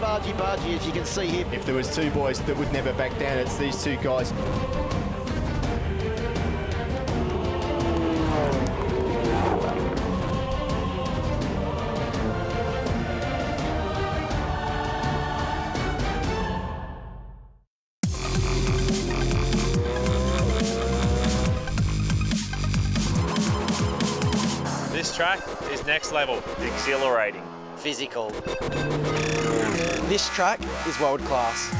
of argy-bargy, as you can see here. If there was two boys that would never back down, it's these two guys. This track is next level. Exhilarating. Physical. This track is world class.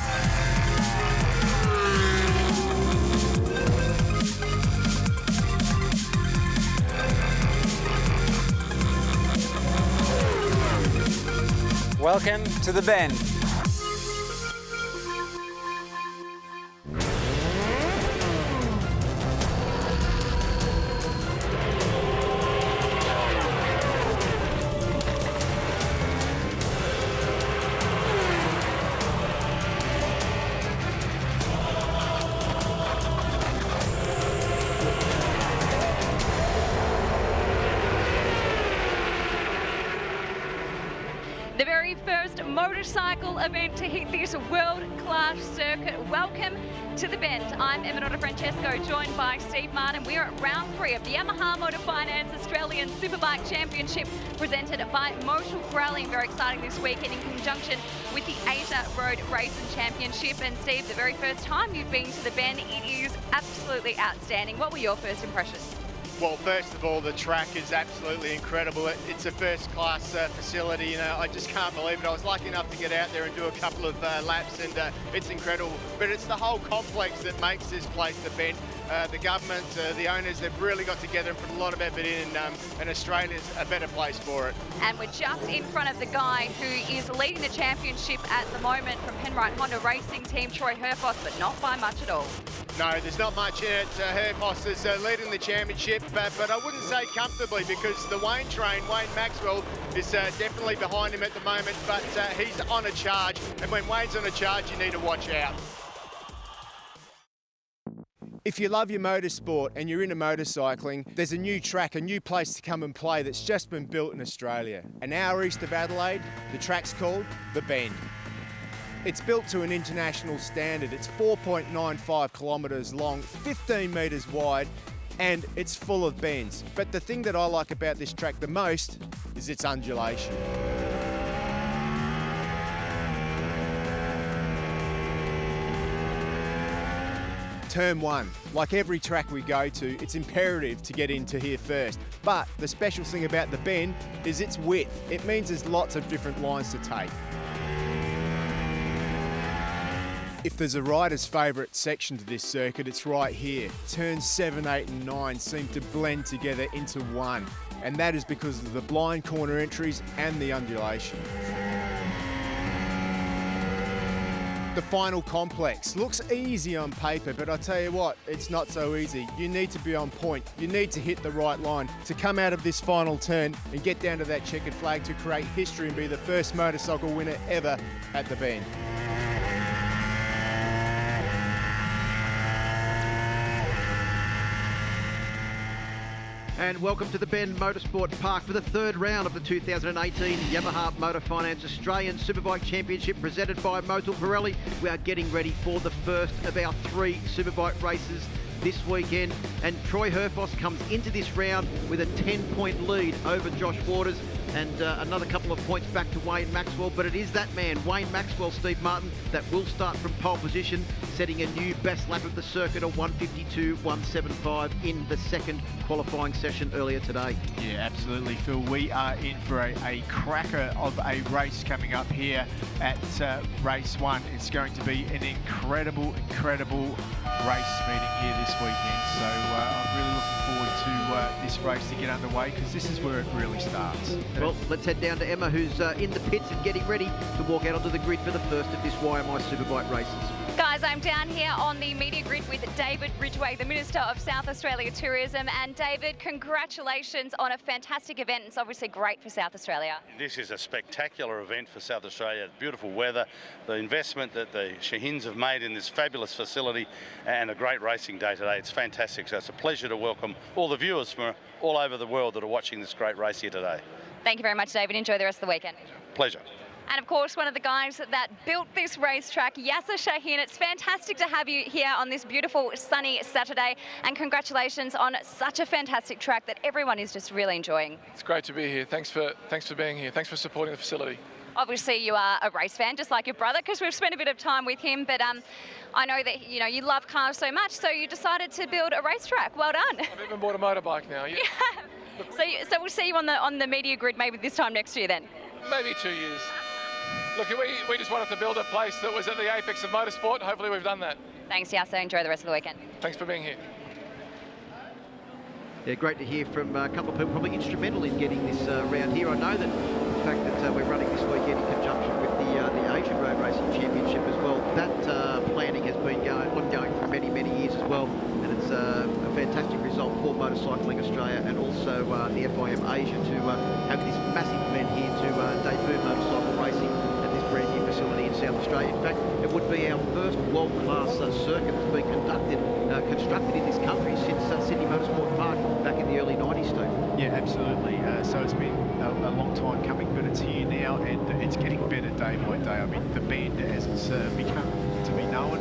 Welcome to the Bend. The very first motorcycle event to hit this world-class circuit. Welcome to the Bend. I'm Emma Francesco, joined by Steve Martin. We are at round 3 of the Yamaha Motor Finance Australian Superbike Championship, presented by Motor Rally. Very exciting this weekend in conjunction with the Asia Road Racing Championship. And Steve, the very first time you've been to the Bend, it is absolutely outstanding. What were your first impressions? Well, first of all, the track is absolutely incredible. It's a first-class facility. You know, I just can't believe it. I was lucky enough to get out there and do a couple of laps, and it's incredible. But it's the whole complex that makes this place the Bend. The government, the owners, they've really got together and put a lot of effort in, and Australia's a better place for it. And we're just in front of the guy who is leading the championship at the moment from Penrite Honda Racing Team, Troy Herfoss, but not by much at all. No, there's not much in it. Herfoss is leading the championship, but I wouldn't say comfortably, because the Wayne train, Wayne Maxwell, is definitely behind him at the moment, but he's on a charge, and when Wayne's on a charge, you need to watch out. If you love your motorsport and you're into motorcycling, there's a new track, a new place to come and play that's just been built in Australia. An hour east of Adelaide, the track's called the Bend. It's built to an international standard. It's 4.95 kilometres long, 15 metres wide, and it's full of bends. But the thing that I like about this track the most is its undulation. Turn 1. Like every track we go to, it's imperative to get into here first. But the special thing about the Bend is its width. It means there's lots of different lines to take. If there's a rider's favourite section to this circuit, it's right here. Turns 7, 8 and 9 seem to blend together into one. And that is because of the blind corner entries and the undulation. The final complex looks easy on paper, but I tell you what, it's not so easy. You need to be on point. You need to hit the right line to come out of this final turn and get down to that checkered flag to create history and be the first motorcycle winner ever at the Bend. And welcome to the Bend Motorsport Park for the third round of the 2018 Yamaha Motor Finance Australian Superbike Championship presented by Motor Pirelli. We are getting ready for the first of our 3 Superbike races this weekend, and Troy Herfoss comes into this round with a 10-point lead over Josh Waters and another couple of points back to Wayne Maxwell. But it is that man, Wayne Maxwell, Steve Martin, that will start from pole position, setting a new best lap of the circuit of 152.175 in the second qualifying session earlier today. Yeah, absolutely, Phil. We are in for a cracker of a race coming up here at race 1. It's going to be an incredible race meeting here this weekend. So I'm really looking forward to this race to get underway, because this is where it really starts. Well, let's head down to Emma, who's in the pits and getting ready to walk out onto the grid for the first of this YMI Superbike races. Guys, I'm down here on the media grid with David Ridgway, the Minister of South Australia Tourism. And David, congratulations on a fantastic event. It's obviously great for South Australia. This is a spectacular event for South Australia. Beautiful weather, the investment that the Shahins have made in this fabulous facility, and a great racing day today. It's fantastic. So it's a pleasure to welcome all the viewers from all over the world that are watching this great race here today. Thank you very much, David. Enjoy the rest of the weekend. Pleasure. And of course, one of the guys that built this racetrack, Yasser Shaheen. It's fantastic to have you here on this beautiful sunny Saturday, and congratulations on such a fantastic track that everyone is just really enjoying. It's great to be here. Thanks for being here. Thanks for supporting the facility. Obviously, you are a race fan, just like your brother, because we've spent a bit of time with him. But I know that you love cars so much, so you decided to build a racetrack. Well done. I've even bought a motorbike now. Yeah. So we'll see you on the media grid maybe this time next year then. Maybe 2 years. Look, we just wanted to build a place that was at the apex of motorsport. Hopefully, we've done that. Thanks, Yasser. Enjoy the rest of the weekend. Thanks for being here. Yeah, great to hear from a couple of people probably instrumental in getting this round here. I know that the fact that we're running this weekend in conjunction with the Asian Road Racing Championship as well, that planning has been ongoing for many, many years as well. And it's a fantastic result for Motorcycling Australia and also the FIM Asia to have this massive event here to debut motorcycle racing at this brand new facility in South Australia. In fact, it would be our first world-class circuit that's been constructed in this country since Sydney Motorsport Park back in the early 90s, Steve. Yeah, absolutely. So it's been a long time coming, but it's here now, and it's getting better day by day. I mean, the Bend, as it's become to be known,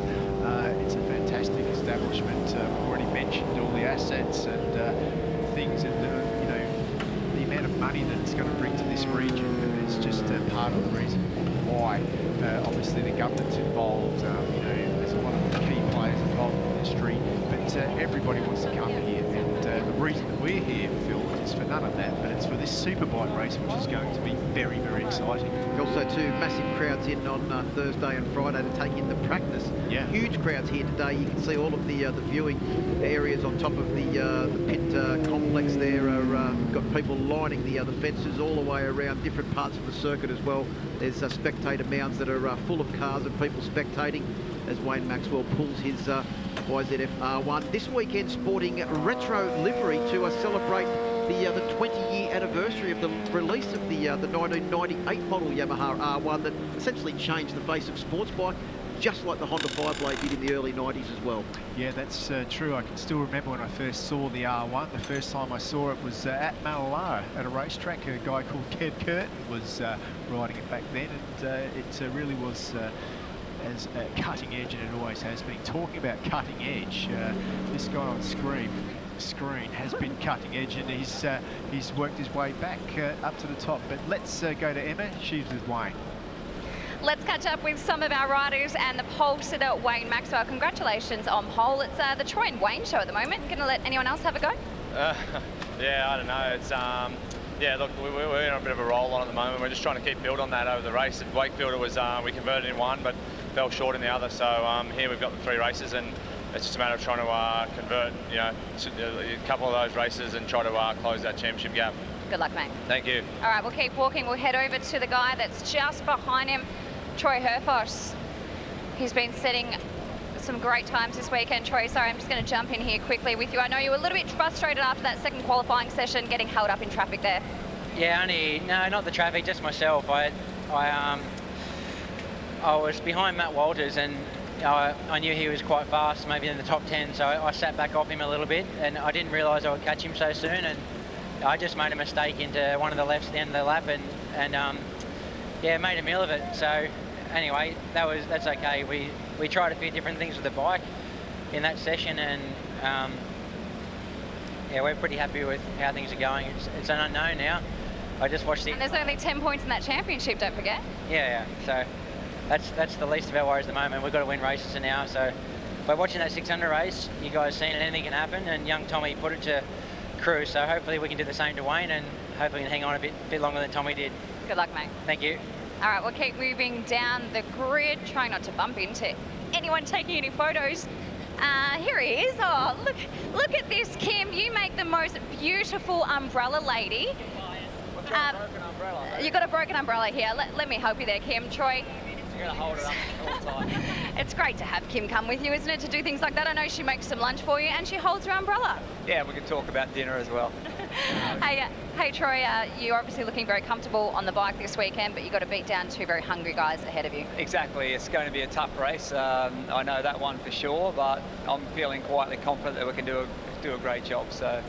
it's a fantastic establishment. We've already mentioned all the assets and things, and the amount of money that it's going to bring to this region is just part of the reason why. Obviously, the government's involved. There's a lot of key players involved in the industry, but everybody wants to come here, and the reason that we're here, Phil, is for none of that, but it's for this superbike race, which is going to be very, very exciting. Also, too, massive crowds in on Thursday and Friday to take in the practice. Yeah. Huge crowds here today. You can see all of the viewing areas on top of the pit complex there. Got people lining the fences all the way around different parts of the circuit as well. There's spectator mounds that are full of cars and people spectating as Wayne Maxwell pulls his YZF R1. This weekend sporting retro livery to celebrate the 20-year anniversary of the release of the 1998 model Yamaha R1 that essentially changed the face of sports bike, just like the Honda Fireblade did in the early 90s as well. Yeah, that's true. I can still remember when I first saw the R1. The first time I saw it was at Mallala at a racetrack. A guy called Kev Curtin was riding it back then, and it really was as cutting edge, and it always has been. Talking about cutting edge, this guy on screen has been cutting edge, and he's worked his way back up to the top. But let's go to Emma. She's with Wayne. Let's catch up with some of our riders and the pole sitter, Wayne Maxwell. Congratulations on pole. It's the Troy and Wayne show at the moment. Going to let anyone else have a go? Yeah, I don't know. It's yeah, look, we're in a bit of a roll on at the moment. We're just trying to keep build on that over the race. At Wakefield, it was we converted in one, but fell short in the other. So here we've got the 3 races, and it's just a matter of trying to convert, a couple of those races and try to close that championship gap. Good luck, mate. Thank you. All right, we'll keep walking. We'll head over to the guy that's just behind him, Troy Herfoss. He's been setting some great times this weekend. Troy, sorry, I'm just going to jump in here quickly with you. I know you were a little bit frustrated after that second qualifying session, getting held up in traffic there. Yeah, no, not the traffic, just myself. I was behind Matt Walters, and I knew he was quite fast, maybe in the top 10, so I sat back off him a little bit, and I didn't realise I would catch him so soon, and I just made a mistake into one of the lefts at the end of the lap, and yeah, made a meal of it. So anyway, that's okay. We tried a few different things with the bike in that session, and yeah, we're pretty happy with how things are going. It's an unknown now. I just watched the... And there's only 10 points in that championship, don't forget. Yeah, so that's the least of our worries at the moment. We've got to win races now, so by watching that 600 race, you guys seen it, anything can happen, and young Tommy put it to Crew, so hopefully we can do the same to Wayne, and hopefully we can hang on a bit longer than Tommy did. Good luck, mate. Thank you. All right, we'll keep moving down the grid, trying not to bump into anyone taking any photos. Here he is. Oh, look at this, Kim. You make the most beautiful umbrella lady. You've got a broken umbrella here. Let me help you there, Kim. Troy. You're going to hold it up all the time. It's great to have Kim come with you, isn't it, to do things like that? I know she makes some lunch for you and she holds her umbrella. Yeah, we can talk about dinner as well. Hey Troy, you're obviously looking very comfortable on the bike this weekend, but you've got to beat down 2 very hungry guys ahead of you. Exactly. It's going to be a tough race. I know that one for sure, but I'm feeling quietly confident that we can do a great job. So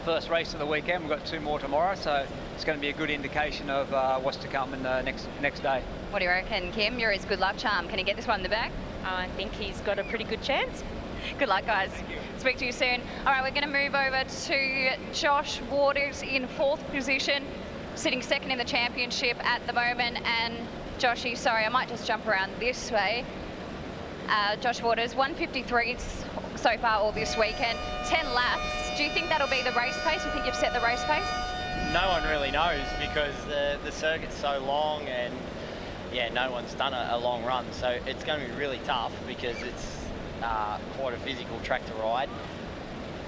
first race of the weekend, we've got 2 more tomorrow, so it's going to be a good indication of what's to come in the next day. What do you reckon, Kim? You're his good luck charm. Can he get this one in the bag? I think he's got a pretty good chance. Good luck, guys. Speak to you soon. All right, we're going to move over to Josh Waters in 4th position, sitting 2nd in the championship at the moment. And Joshy, sorry, I might just jump around this way. Josh Waters, 153 so far all this weekend, 10 laps. Do you think that'll be the race pace? Do you think you've set the race pace? No one really knows because the circuit's so long and yeah, no one's done a long run. So it's going to be really tough because it's quite a physical track to ride.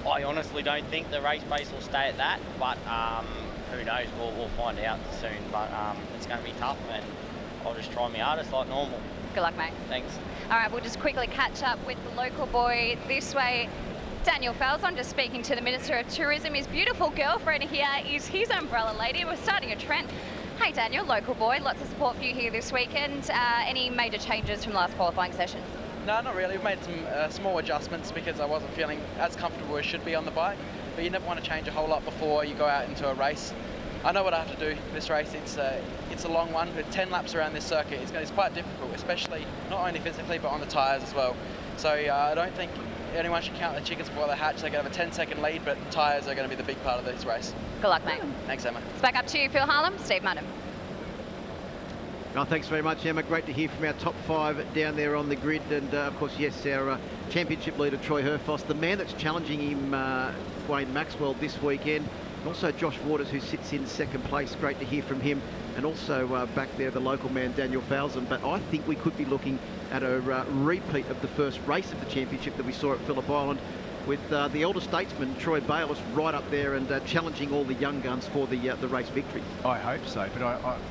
I honestly don't think the race pace will stay at that, but who knows, we'll find out soon. But it's going to be tough and I'll just try my hardest like normal. Good luck, mate. Thanks. All right, we'll just quickly catch up with the local boy this way. Daniel Fells, I'm just speaking to the Minister of Tourism. His beautiful girlfriend here is his umbrella lady. We're starting a trend. Hey Daniel, local boy, lots of support for you here this weekend. Any major changes from the last qualifying session? No, not really. We've made some small adjustments because I wasn't feeling as comfortable as should be on the bike. But you never want to change a whole lot before you go out into a race. I know what I have to do this race. It's a long one, with 10 laps around this circuit. It's quite difficult, especially not only physically but on the tyres as well. So I don't think anyone should count the chickens before they hatch. They can have a 10-second lead, but tyres are going to be the big part of this race. Good luck, mate. Thanks, Emma. It's back up to you, Phil Harlem. Steve Madden. Oh, thanks very much, Emma. Great to hear from our top 5 down there on the grid. And, of course, yes, our championship leader, Troy Herfoss, the man that's challenging him, Wayne Maxwell, this weekend. And also Josh Waters, who sits in 2nd place. Great to hear from him. And also back there, the local man, Daniel Falzon. But I think we could be looking at a repeat of the first race of the championship that we saw at Phillip Island, with the elder statesman, Troy Bayliss, right up there and challenging all the young guns for the race victory. I hope so,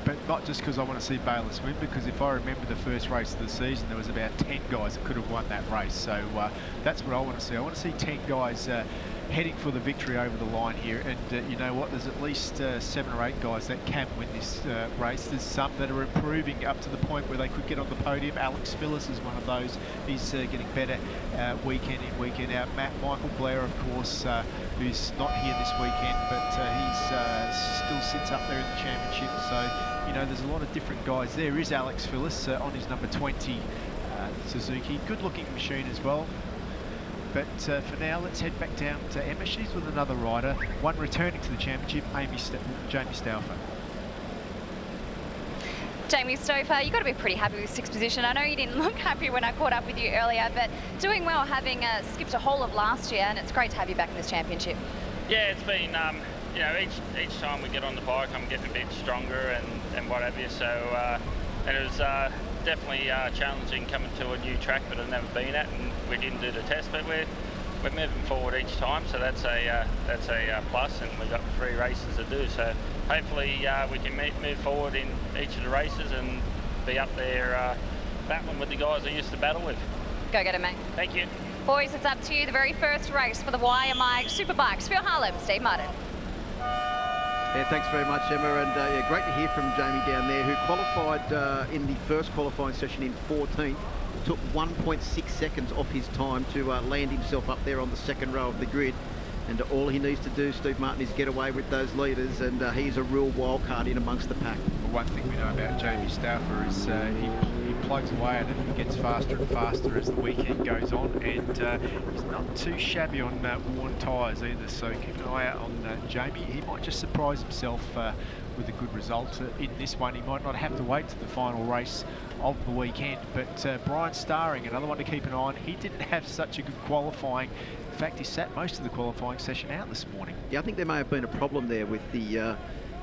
but not just because I want to see Bayliss win, because if I remember the first race of the season, there was about 10 guys that could have won that race. So that's what I want to see. I want to see 10 guys heading for the victory over the line here, and you know what, there's at least 7 or 8 guys that can win this race. There's some that are improving up to the point where they could get on the podium. Alex Phillips is one of those. He's getting better weekend in, weekend out. Michael Blair, of course, who's not here this weekend, but he still sits up there in the championship. So, you know, there's a lot of different guys. There is Alex Phillips on his number 20 Suzuki. Good looking machine as well. But for now, let's head back down to Emma. She's with another rider, one returning to the championship, Jamie Stauffer. Jamie Stauffer, you've got to be pretty happy with 6th position. I know you didn't look happy when I caught up with you earlier, but doing well, having skipped a whole of last year, and it's great to have you back in this championship. Yeah, it's been, you know, each time we get on the bike, I'm getting a bit stronger and what have you. So, and it was definitely challenging coming to a new track that I've never been at, and we didn't do the test, but we're moving forward each time, so that's a plus, and we've got 3 races to do. So hopefully we can move forward in each of the races and be up there battling with the guys I used to battle with. Go get it, mate. Thank you. Boys, it's up to you. The very first race for the YMI Superbikes. Phil Harlem, Steve Martin. Yeah, thanks very much, Emma, and yeah, great to hear from Jamie down there, who qualified in the first qualifying session in 14th. Took 1.6 seconds off his time to land himself up there on the 2nd row of the grid. And all he needs to do, Steve Martin, is get away with those leaders, and he's a real wild card in amongst the pack. Well, one thing we know about Jamie Stauffer is he plugs away at it and gets faster and faster as the weekend goes on, and he's not too shabby on worn tyres either, so keep an eye out on Jamie. He might just surprise himself with a good result in this one. He might not have to wait to the final race of the weekend, but Brian Starring, another one to keep an eye on. He didn't have such a good qualifying. In fact, he sat most of the qualifying session out this morning. Yeah, I think there may have been a problem there with the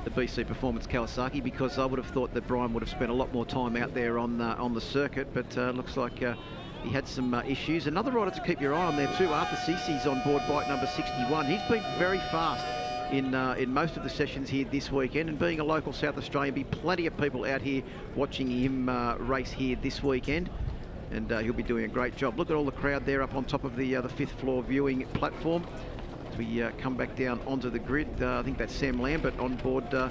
BC Performance Kawasaki, because I would have thought that Brian would have spent a lot more time out there on the circuit, but looks like he had some issues. Another rider to keep your eye on there too, Arthur Cece's on board bike number 61. He's been very fast in most of the sessions here this weekend, and being a local South Australian, be plenty of people out here watching him race here this weekend. And he'll be doing a great job. Look at all the crowd there up on top of the 5th floor viewing platform. As we come back down onto the grid, I think that's Sam Lambert on board the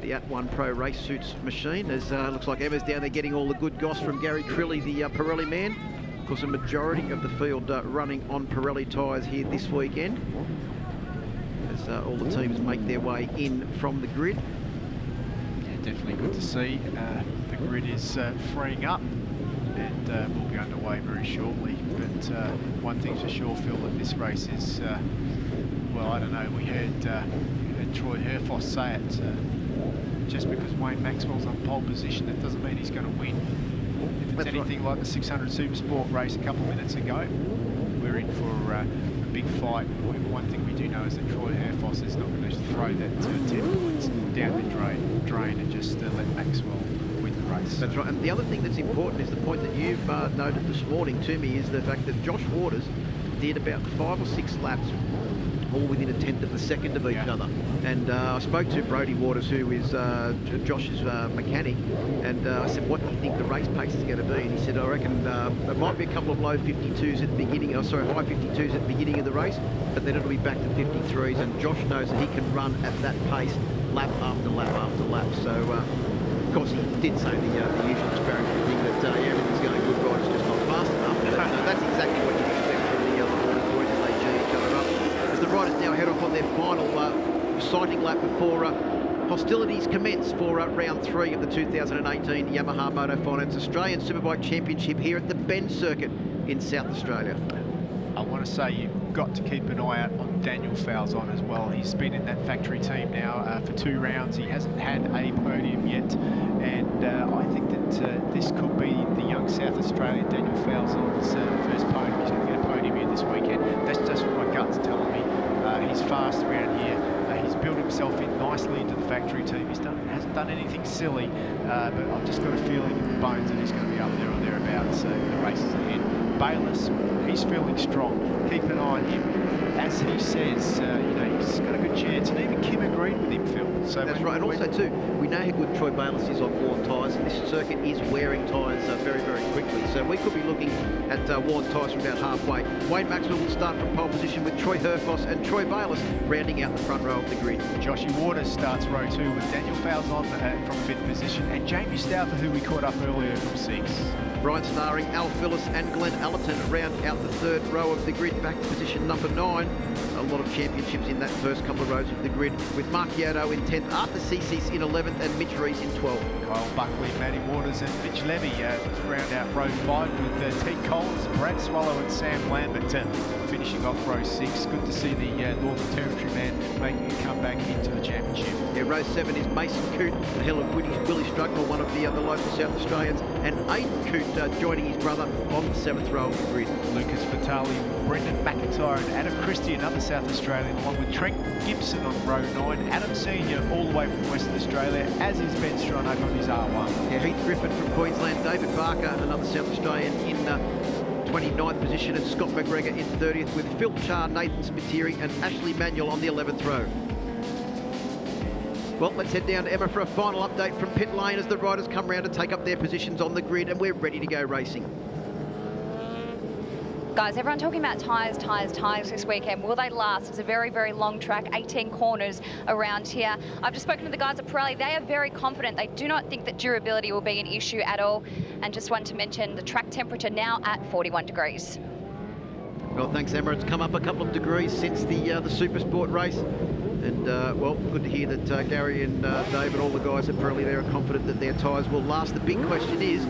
At1 Pro Race Suits machine. As looks like Emma's down there getting all the good goss from Gary Crilly, the Pirelli man. Of course, a majority of the field running on Pirelli tyres here this weekend, as all the teams make their way in from the grid. definitely good to see. The grid is freeing up, and we'll be underway very shortly. But one thing's for sure, Phil, that this race is, well, I don't know, we heard Troy Herfoss say it, just because Wayne Maxwell's on pole position, that doesn't mean he's going to win. If it's anything like the 600 Supersport race a couple of minutes ago, we're in for a big fight. One thing we do know is that Troy Herfoss is not going to throw that 10 points down the drain and just let Maxwell win the race. That's right. And the other thing that's important is the point that you've noted this morning to me, is the fact that Josh Waters did about 5 or 6 laps all within a tenth of a second of each other. And I spoke to Brodie Waters, who is Josh's mechanic, and I said, what do you think the race pace is going to be? And he said, I reckon there might be a couple of low 52s at the beginning, high 52s at the beginning of the race, but then it'll be back to 53s, and Josh knows that he can run at that pace lap after lap after lap. So, of course, he did say the usual disparaging thing that everything's going good, right, it's just not fast enough. But that's exactly what you'd expect from the Waters boys as they G each other up. As the riders now head off on their final sighting lap before hostilities commence for round 3 of the 2018 Yamaha Moto Finance Australian Superbike Championship here at the Bend circuit in South Australia. I want to say you've got to keep an eye out on Daniel Falzon as well. He's been in that factory team now for 2 rounds. He hasn't had a podium yet, and I think that this could be the young South Australian Daniel Falzon's first podium. He's going to get a podium here this weekend. That's just what my gut's telling me. He's fast around here. He's built himself in nicely into the factory team. Hasn't done anything silly, but I've just got a feeling in the bones that he's going to be up there or thereabouts in the races ahead. Bayless, he's feeling strong. Keep an eye on him. As he says, he's got a good chance, and even Kim agreed with him, Phil. So that's right, and also too, we know how good Troy Bayless is on worn tyres, and this circuit is wearing tyres very, very quickly. So we could be looking at worn tyres from about halfway. Wayne Maxwell will start from pole position with Troy Herfoss and Troy Bayless rounding out the front row of the grid. Joshy Waters starts row 2 with Daniel Falzon from 5th position, and Jamie Stauffer, who we caught up earlier, from 6th. Brian Starring, Al Phillips and Glen Allerton round out the 3rd row of the grid, back to position number 9. A lot of championships in that first couple of rows of the grid, with Mark Yotto in 10th, Arthur Cecis in 11th and Mitch Rees in 12th. Kyle Buckley, Matty Waters and Mitch Levy round out row 5 with Ted Collins, Brad Swallow and Sam Lambert finishing off row 6. Good to see the Northern Territory man making a comeback into the championship. Yeah, row 7 is Mason Coote, the hill of Willie Struggle, one of the local South Australians, and Aidan Coote joining his brother on the 7th row of the grid. Lucas Vitale, Brendan McIntyre and Adam Christie, another South Australian, along with Trent Gibson on row 9. Adam Senior all the way from Western Australia, as is Ben Stronach on his R1. Yeah, Heath Griffin from Queensland, David Barker, another South Australian in 29th position, and Scott McGregor in 30th, with Phil Char, Nathan Spiteri and Ashley Manuel on the 11th row. Well, let's head down to Emma for a final update from pit lane as the riders come round to take up their positions on the grid, and we're ready to go racing. Guys, everyone talking about tyres this weekend. Will they last? It's a very, very long track, 18 corners around here. I've just spoken to the guys at Pirelli. They are very confident. They do not think that durability will be an issue at all. And just want to mention the track temperature now at 41 degrees. Well, thanks, Emma. It's come up a couple of degrees since the Supersport race. And, well, good to hear that Gary and Dave and all the guys at Pirelli there are confident that their tyres will last. The big question is,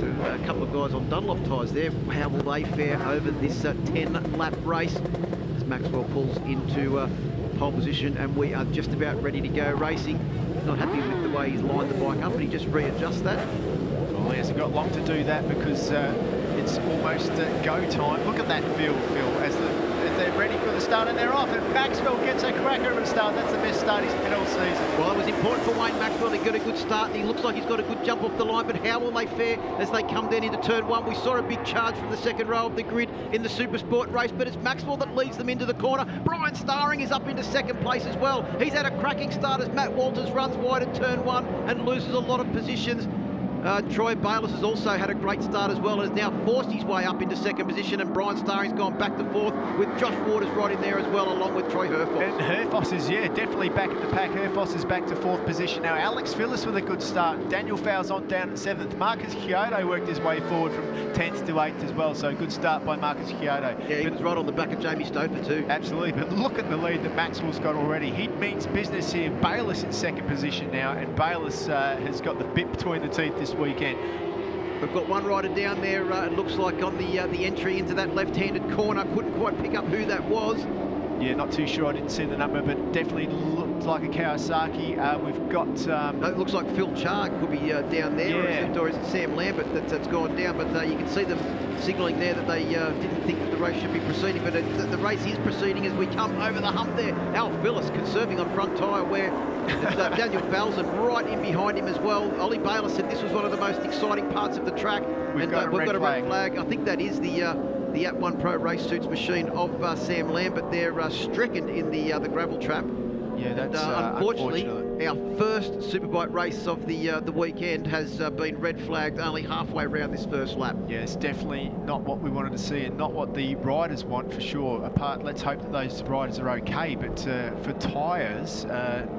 there's a couple of guys on Dunlop tyres there. How will they fare over this 10-lap race as Maxwell pulls into pole position, and we are just about ready to go racing. Not happy with the way he's lined the bike up, and he just readjusts that. Well, he hasn't got long to do that because it's almost go time. Look at that field, Phil, as they're ready for the start and they're off, and Maxwell gets a cracker of a start. That's the best start he's had all season. Well, it was important for Wayne Maxwell to get a good start, and he looks like he's got a good jump off the line, but how will they fare as they come down into turn 1? We saw a big charge from the 2nd row of the grid in the Supersport race, but it's Maxwell that leads them into the corner. Brian Starring is up into 2nd place as well. He's had a cracking start as Matt Walters runs wide at turn 1 and loses a lot of positions. Troy Bayliss has also had a great start as well and has now forced his way up into second position, and Brian Starring's gone back to fourth with Josh Waters right in there as well, along with Troy Herfoss. And Herfoss is, definitely back in the pack. Herfoss is back to fourth position now. Alex Phillips with a good start. Daniel Fowles on down at seventh. Marcus Chiodo worked his way forward from 10th to 8th as well, so good start by Marcus Chiodo. Yeah, he was right on the back of Jamie Stouffer too. Absolutely, but look at the lead that Maxwell's got already. He means business here. Bayliss in second position now, and Bayliss has got the bit between the teeth this weekend. We've got one rider down there, it looks like on the entry into that left-handed corner. Couldn't quite pick up who that was. Yeah, not too sure. I didn't see the number, but definitely looked like a Kawasaki. We've got... it looks like Phil Chark could be down there, or is it Sam Lambert that's gone down, but you can see them signalling there that they didn't think that the race should be proceeding, but the race is proceeding as we come over the hump there. Al Phillips conserving on front tyre, where Daniel Falzon right in behind him as well. Ollie Bayliss said this was one of the most exciting parts of the track. We've got a red flag. I think that is the At1 Pro Race Suits machine of Sam Lambert there, stricken in the gravel trap. Yeah, that's unfortunately, our first Superbike race of the weekend has been red flagged only halfway around this first lap. Yeah, it's definitely not what we wanted to see and not what the riders want for sure. Let's hope that those riders are okay, but for tyres,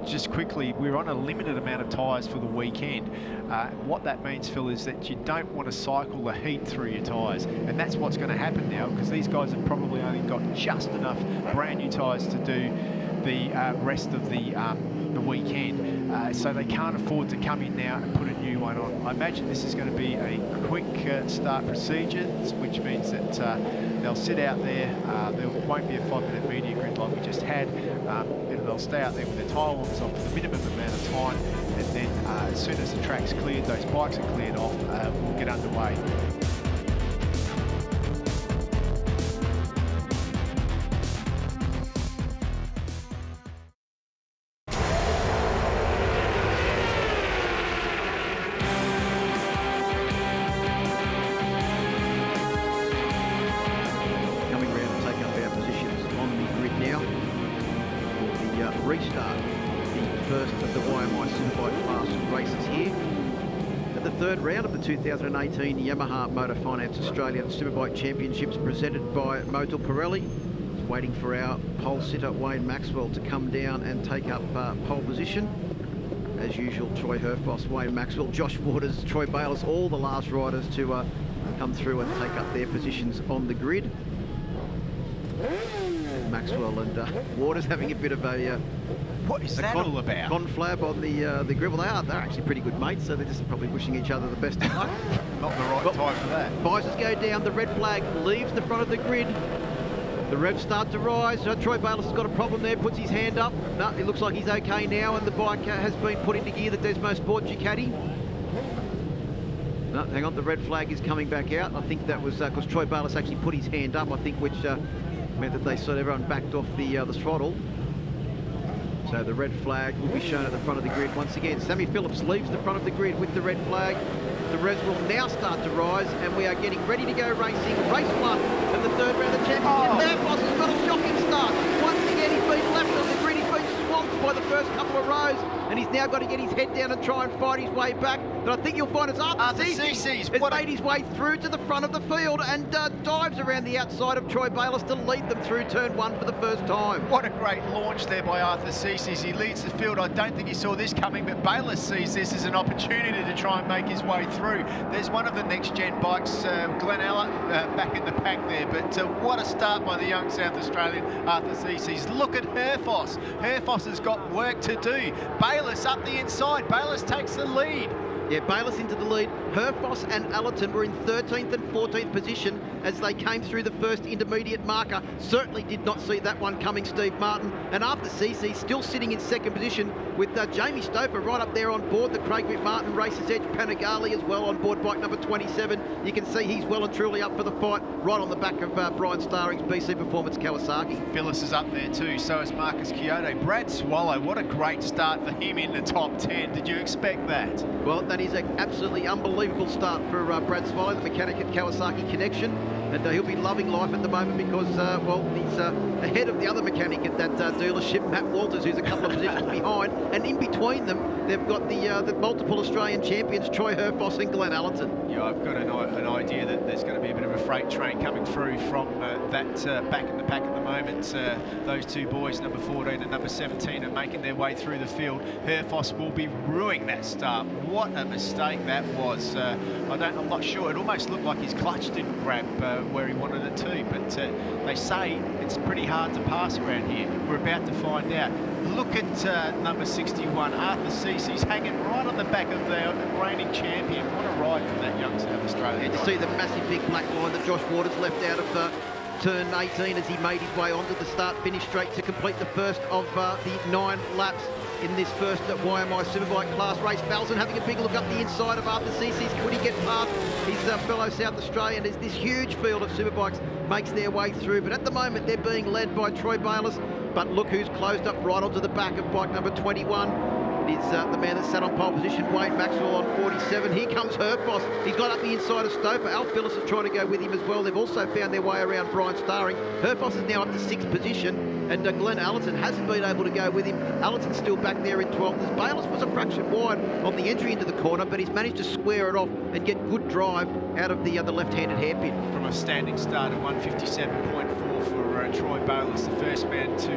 just quickly, we're on a limited amount of tyres for the weekend. What that means, Phil, is that you don't want to cycle the heat through your tyres, and that's what's going to happen now, because these guys have probably only got just enough brand new tyres to do the rest of the weekend, so they can't afford to come in now and put a new one on. I imagine this is going to be a quick start procedure, which means that they'll sit out there. There won't be a 5-minute media grid like we just had. They'll stay out there with their tyre warmers on for the minimum amount of time, and then as soon as the track's cleared, those bikes are cleared off, we'll get underway. Restart the first of the YMI Superbike class races here. At the third round of the 2018 Yamaha Motor Finance Australia Superbike Championships presented by Motul Pirelli. It's waiting for our pole sitter Wayne Maxwell to come down and take up pole position. As usual, Troy Herfoss, Wayne Maxwell, Josh Waters, Troy Bayliss, all the last riders to come through and take up their positions on the grid. Maxwell and Waters having a bit of a what is that all about? Conflab on the grid. Well, they're actually pretty good mates, so they're just probably wishing each other the best of luck. Not the right time for that. Visors go down, the red flag leaves the front of the grid. The revs start to rise. Troy Bayliss has got a problem there, puts his hand up. No, it looks like he's okay now, and the bike has been put into gear, the Desmo Sport Ducati. No, hang on, the red flag is coming back out. I think that was because Troy Bayliss actually put his hand up, I think, which meant that they sort of everyone backed off the throttle. So the red flag will be shown at the front of the grid once again. Sammy Phillips leaves the front of the grid with the red flag. The revs will now start to rise, and we are getting ready to go racing. Race 1 of the third round of the championship. Herfoss has got a shocking start. Once again, he's been left on the grid. He's been swamped by the first couple of rows, and he's now got to get his head down and try and fight his way back. But I think you'll find it's Arthur Cece has made his way through to the front of the field and dives around the outside of Troy Bayliss to lead them through turn 1 for the first time. What a great launch there by Arthur Cece. He leads the field. I don't think he saw this coming, but Bayliss sees this as an opportunity to try and make his way through. There's one of the next-gen bikes, Glen Allerton, back in the pack there, but what a start by the young South Australian Arthur Cece. Look at Herfoss. Herfoss has got work to do. Bayliss up the inside. Bayliss takes the lead. Yeah, Bayliss into the lead. Herfoss and Allerton were in 13th and 14th position as they came through the first intermediate marker. Certainly did not see that one coming, Steve Martin. And after Cece still sitting in second position with Jamie Stouffer right up there on board the Craig McMartin Races Edge Panigale as well on board bike number 27. You can see he's well and truly up for the fight right on the back of Brian Starring's BC Performance Kawasaki. Phyllis is up there too, so is Marcus Chiodo. Brad Swallow, what a great start for him in the top 10. Did you expect that? Well, that is an absolutely unbelievable start for Brad Swallow, the mechanic at Kawasaki Connection. and he'll be loving life at the moment because, well, he's ahead of the other mechanic at that dealership, Matt Walters, who's a couple of positions behind, and in between them, they've got the multiple Australian champions, Troy Herfoss and Glen Allerton. Yeah, I've got an idea that there's going to be a bit of a freight train coming through from that back in the pack at the moment. Those two boys, number 14 and number 17, are making their way through the field. Herfoss will be ruining that start. What a mistake that was. I'm not sure. It almost looked like his clutch didn't grab where he wanted it to, but they say it's pretty hard to pass around here. We're about to find out. Look at number 61, Arthur Cece's hanging right on the back of the reigning champion. What a ride from that young South Australian. And to see the massive big black line that Josh Waters left out of turn 18 as he made his way onto the start-finish straight to complete the first of the 9 laps in this first YMI Superbike class race. Balzan having a big look up the inside of Arthur Cece's. Could he get past his fellow South Australian as this huge field of Superbikes makes their way through? But at the moment, they're being led by Troy Bayliss. But look who's closed up right onto the back of bike number 21. It is the man that sat on pole position, Wayne Maxwell on 47. Here comes Herfoss. He's got up the inside of Stoper. Al Phillips is trying to go with him as well. They've also found their way around Brian Starring. Herfoss is now up to 6th position, and Glen Allerton hasn't been able to go with him. Allerton's still back there in 12th. As Bayliss was a fraction wide on the entry into the corner, but he's managed to square it off and get good drive out of the left-handed hairpin. From a standing start of 157.4 for Troy Bayliss, the first man to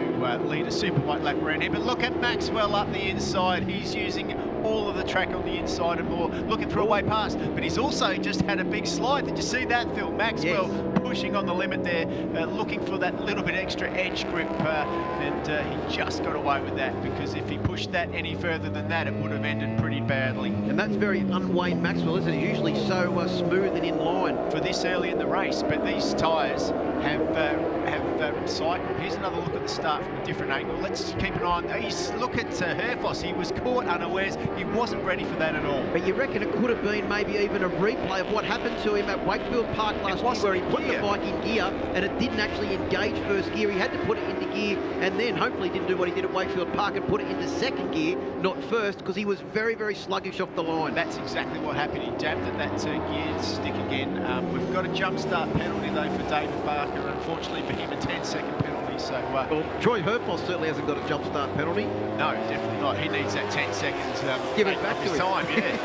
lead a Superbike lap around here. But look at Maxwell up the inside. He's using all of the track on the inside and more, looking for a way past. But he's also just had a big slide. Did you see that, Phil? Maxwell pushing on the limit there, looking for that little bit extra edge grip, and he just got away with that, because if he pushed that any further than that, it would have ended pretty badly. And that's very un-Wayne Maxwell, isn't it? Usually so smooth and in line. For this early in the race, but these tyres have cycled. Here's another look at the start from a different angle. Let's keep an eye on these. Look at Herfoss. He was caught unawares. He wasn't ready for that at all. But you reckon it could have been maybe even a replay of what happened to him at Wakefield Park last year, where he put the bike in gear and it didn't actually engage first gear. He had to put it into gear and then hopefully didn't do what he did at Wakefield Park and put it into second gear, not first, because he was very, very sluggish off the line. That's exactly what happened. He dabbed at that gear stick again. We've got a jump start penalty though for David Barker. Unfortunately for him, a 10-second penalty. So, well, Troy Herfoss certainly hasn't got a jump start penalty. No, definitely not. He needs that 10 seconds. Give it back to him. Time, yeah.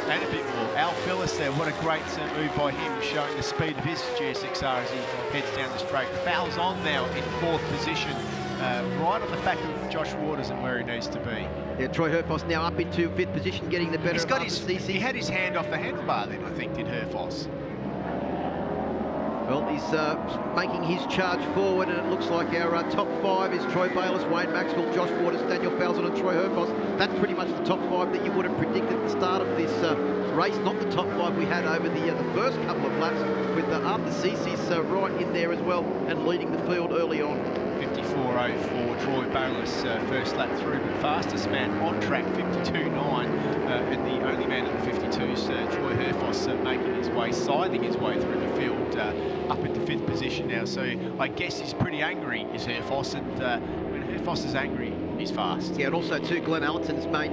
And a bit more. Al Phillips there, what a great move by him, showing the speed of his GSXR as he heads down the straight. Fowles on now in 4th position, right on the back of Josh Waters and where he needs to be. Yeah, Troy Herfoss now up into 5th position, getting the better of CC. He had his hand off the handlebar then, I think, did Herfoss. Well, he's making his charge forward, and it looks like our top 5 is Troy Bayliss, Wayne Maxwell, Josh Waters, Daniel Falzon and Troy Herfoss. That's pretty much the top 5 that you would have predicted at the start of this race, not the top 5 we had over the first couple of laps, with Arthur Cece's right in there as well and leading the field early on. 54.04, Troy Bayliss, first lap through, but fastest man on track, 52.9, and the only man in the 52s, Troy Herfoss, making his way, scything his way through the field, up into 5th position now. So I guess he's pretty angry, is Herfoss, and when Herfoss is angry, he's fast. Yeah, and also too, Glen Allerton's made,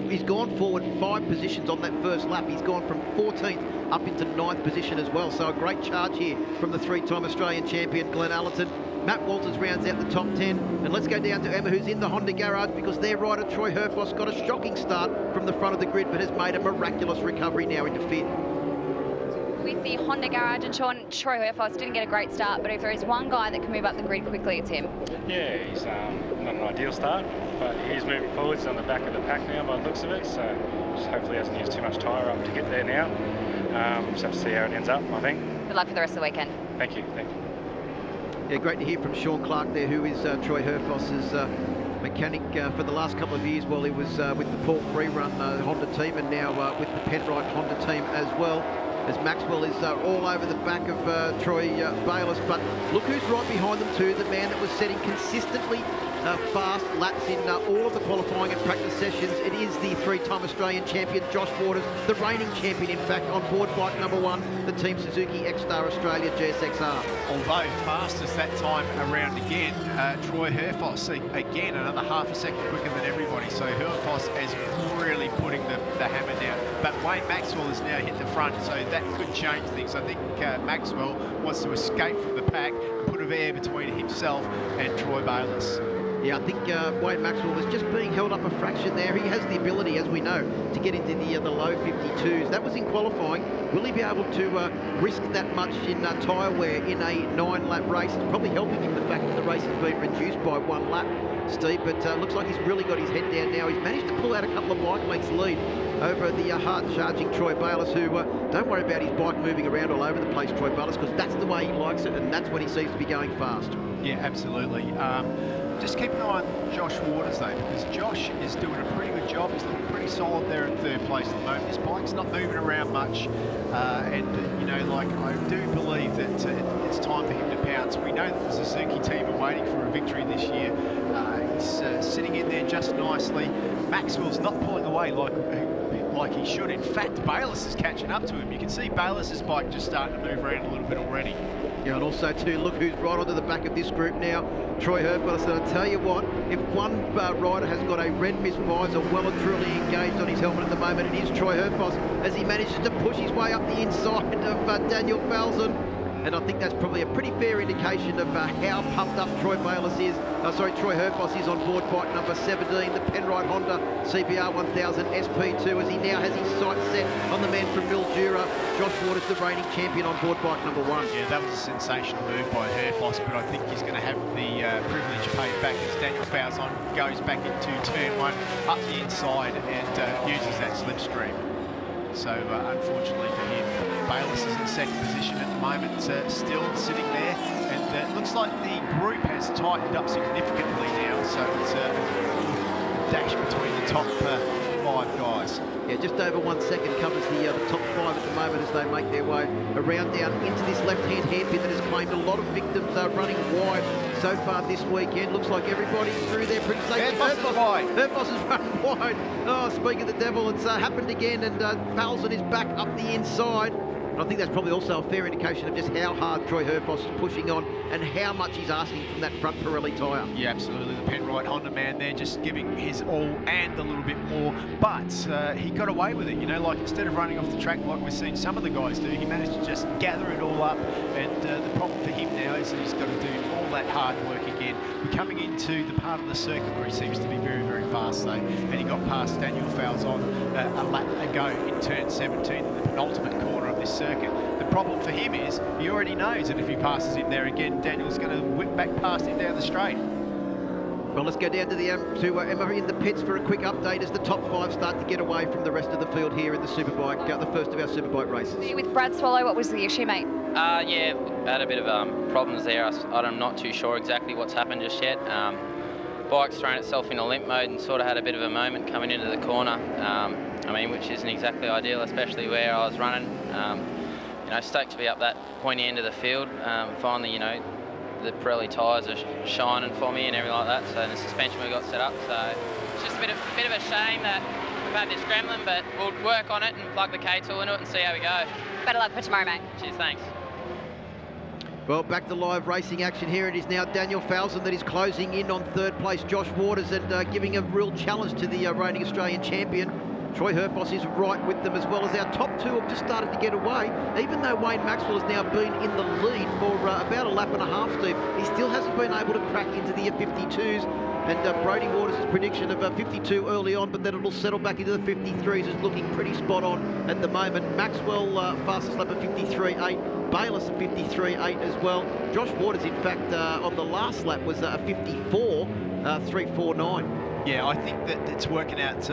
he's gone forward 5 positions on that first lap. He's gone from 14th up into 9th position as well. So a great charge here from the 3-time Australian champion, Glen Allerton. Matt Walters rounds out the top 10. And let's go down to Emma, who's in the Honda garage, because their rider, Troy Herfoss, got a shocking start from the front of the grid, but has made a miraculous recovery now into 5th. With the Honda garage, and Sean, Troy Herfoss didn't get a great start, but if there is one guy that can move up the grid quickly, it's him. Yeah, he's not an ideal start, but he's moving forwards on the back of the pack now by the looks of it, so just hopefully hasn't used too much tyre up to get there now. Just have to see how it ends up, I think. Good luck for the rest of the weekend. Thank you. Thank you. Yeah, great to hear from Sean Clark there, who is Troy Herfoss's mechanic for the last couple of years while he was with the Paul Free-Run Honda team, and now with the Penrite Honda team as well, as Maxwell is all over the back of Troy Bayliss. But look who's right behind them too, the man that was setting consistently fast laps in all of the qualifying and practice sessions. It is the three-time Australian champion, Josh Waters, the reigning champion, in fact, on board bike number 1, the Team Suzuki X-Star Australia GSXR. Although fastest that time around again, Troy Herfoss, again, another half a second quicker than everybody. So Herfoss is really putting the hammer down. But Wayne Maxwell has now hit the front, so that could change things. I think Maxwell wants to escape from the pack and put a air between himself and Troy Bayliss. Yeah, I think Wayne Maxwell was just being held up a fraction there. He has the ability, as we know, to get into the low 52s. That was in qualifying. Will he be able to risk that much in tyre wear in a 9-lap race? It's probably helping him the fact that the race has been reduced by 1 lap, Steve, but looks like he's really got his head down now. He's managed to pull out a couple of bike lengths lead over the hard-charging Troy Bayliss, who don't worry about his bike moving around all over the place, Troy Bayliss, because that's the way he likes it, and that's when he seems to be going fast. Yeah, absolutely. Just keep an eye on Josh Waters, though, because Josh is doing a pretty good job. He's looking pretty solid there in 3rd place at the moment. His bike's not moving around much, and, you know, like, I do believe that it's time for him to pounce. We know that the Suzuki team are waiting for a victory this year. He's sitting in there just nicely. Maxwell's not pulling away like he should. In fact, Bayliss is catching up to him. You can see Bayliss' bike just starting to move around a little bit already. Yeah, and also too, look who's right onto the back of this group now, Troy Herfoss. And I'll tell you what, if one rider has got a red mist visor well and truly engaged on his helmet at the moment, it is Troy Herfoss, as he manages to push his way up the inside of Daniel Falzon. And I think that's probably a pretty fair indication of how pumped up Troy Bayliss is. Troy Herfoss is on board bike number 17, the Penrite Honda CBR 1000 SP2, as he now has his sights set on the man from Mildura, Josh Waters, the reigning champion, on board bike number 1. Yeah, that was a sensational move by Herfoss, but I think he's going to have the privilege paid back as Daniel Falzon goes back into turn 1 up the inside and uses that slipstream. So unfortunately for him, Bayliss is in 2nd position at the moment, still sitting there, and it looks like the group has tightened up significantly now, so it's a dash between the top 5 guys. Yeah, just over 1 second covers the top 5 at the moment as they make their way around down into this left-hand hairpin that has claimed a lot of victims running wide so far this weekend. Looks like everybody's through there pretty safely. Herfoss is running wide. Oh, speak of the devil, it's happened again, and Falzon is back up the inside. And I think that's probably also a fair indication of just how hard Troy Herfoss is pushing on and how much he's asking from that front Pirelli tyre. Yeah, absolutely. The Penrite Honda man there just giving his all and a little bit more, but he got away with it. You know, like instead of running off the track like we've seen some of the guys do, he managed to just gather it all up. And the problem for him now is that he's got to do all that hard work again. We're coming into the part of the circuit where he seems to be very, very fast though, and he got past Daniel Falzon a lap ago in turn 17 in the penultimate corner of this circuit. The problem for him is he already knows that if he passes him there again, Daniel's going to whip back past him down the straight. Well, let's go down to Emma in the pits for a quick update as the top 5 start to get away from the rest of the field here in the Superbike, the first of our Superbike races. With Brad Swallow, what was the issue, mate? Yeah, had a bit of problems there. I'm not too sure exactly what's happened just yet. Bike's thrown itself into limp mode and sort of had a bit of a moment coming into the corner. I mean, which isn't exactly ideal, especially where I was running. You know, stoked to be up that pointy end of the field. Finally, you know, the Pirelli tyres are shining for me and everything like that. So the suspension we got set up. So it's just a bit of a shame that we've had this gremlin, but we'll work on it and plug the K-tool into it and see how we go. Better luck for tomorrow, mate. Cheers, thanks. Well, back to live racing action here. It is now Daniel Falzon that is closing in on 3rd place, Josh Waters, and giving a real challenge to the reigning Australian champion. Troy Herfoss is right with them, as well as our top 2 have just started to get away. Even though Wayne Maxwell has now been in the lead for about a lap and a half, Steve, he still hasn't been able to crack into the 52s. And Brody Waters' prediction of 52 early on, but then it'll settle back into the 53s is looking pretty spot on at the moment. Maxwell, fastest lap of 53.8. Bayliss at 53.8 as well. Josh Waters, in fact, on the last lap was a 54.349. Yeah, I think that it's working out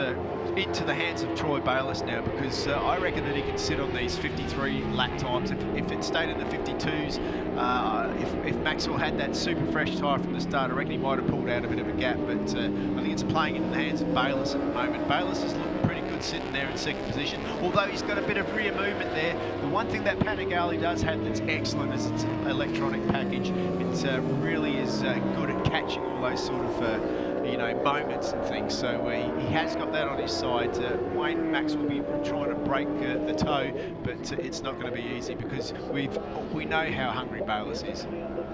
into the hands of Troy Bayliss now, because I reckon that he can sit on these 53 lap times. If it stayed in the 52s, if Maxwell had that super fresh tyre from the start, I reckon he might have pulled out a bit of a gap, but I think it's playing in the hands of Bayliss at the moment. Bayliss is looking pretty good sitting there in second position, although he's got a bit of rear movement there. The one thing that Panigale does have that's excellent is its electronic package. It really is good at catching all those sort of moments and things, so he has got that on his side. Wayne Max will be trying to break the toe, but it's not going to be easy because we know how hungry Bayliss is.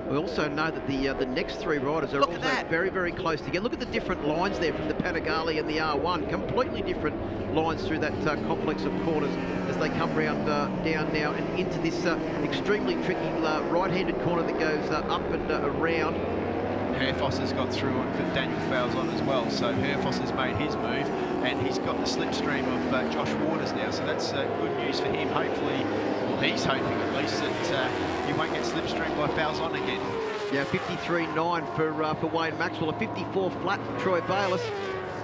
We also know that the next three riders are also very, very close together. Look at the different lines there from the Panigale and the R1. Completely different lines through that complex of corners as they come round down now and into this extremely tricky right-handed corner that goes up and around. Herfoss has got through on for Daniel Falzon as well, so Herfoss has made his move and he's got the slipstream of Josh Waters now, so that's good news for him. Hopefully, well, he's hoping at least that he won't get slipstreamed by Falzon again. Yeah, 53.9 for Wayne Maxwell, a 54 flat for Troy Bayliss.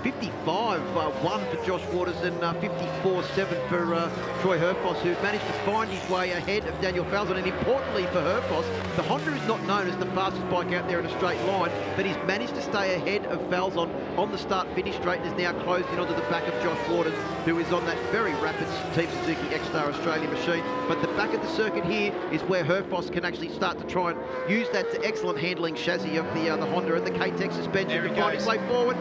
55.1 for Josh Waters and 54.7 for Troy Herfoss, who managed to find his way ahead of Daniel Falzon. And importantly for Herfoss, the Honda is not known as the fastest bike out there in a straight line, but he's managed to stay ahead of Falzon on the start-finish straight and is now closed in onto the back of Josh Waters, who is on that very rapid Team Suzuki X-Star Australia machine. But the back of the circuit here is where Herfoss can actually start to try and use that excellent handling chassis of the Honda and the K-Tech suspension to find his way forward.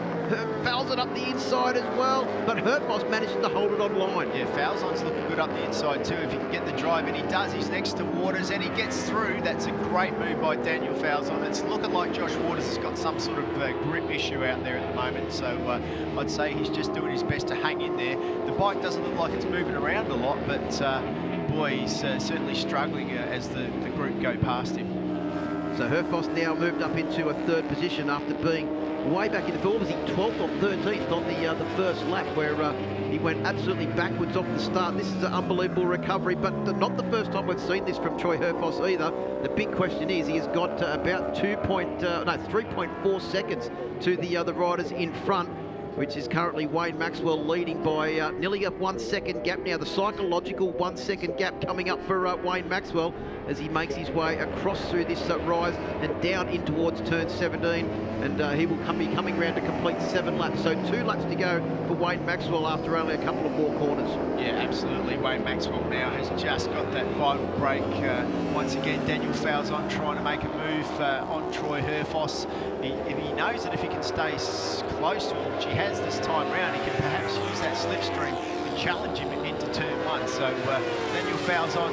Falzon up the inside as well, but Herfoss manages to hold it on line. Yeah, Falzon's looking good up the inside too if he can get the drive, and he does. He's next to Waters and he gets through. That's a great move by Daniel Falzon. It's looking like Josh Waters has got some sort of grip issue out there at the moment, so I'd say he's just doing his best to hang in there. The bike doesn't look like it's moving around a lot, but boy, he's certainly struggling as the group go past him. So Herfoss now moved up into a third position after being way back in the field. Was he 12th or 13th on the first lap, where he went absolutely backwards off the start. This is an unbelievable recovery, but not the first time we've seen this from Troy Herfoss either. The big question is he has got about 3.4 seconds to the other riders in front, which is currently Wayne Maxwell leading by nearly a 1 second gap now. The psychological 1 second gap coming up for Wayne Maxwell as he makes his way across through this rise and down in towards turn 17, and he will be coming round to complete 7 laps. So 2 laps to go for Wayne Maxwell after only a couple of more corners. Yeah, absolutely. Wayne Maxwell now has just got that vital break. Once again, Daniel Falzon trying to make a move on Troy Herfoss. He knows that if he can stay close to him, which he has this time round, he can perhaps use that slipstream and challenge him into turn 1. So Daniel Falzon,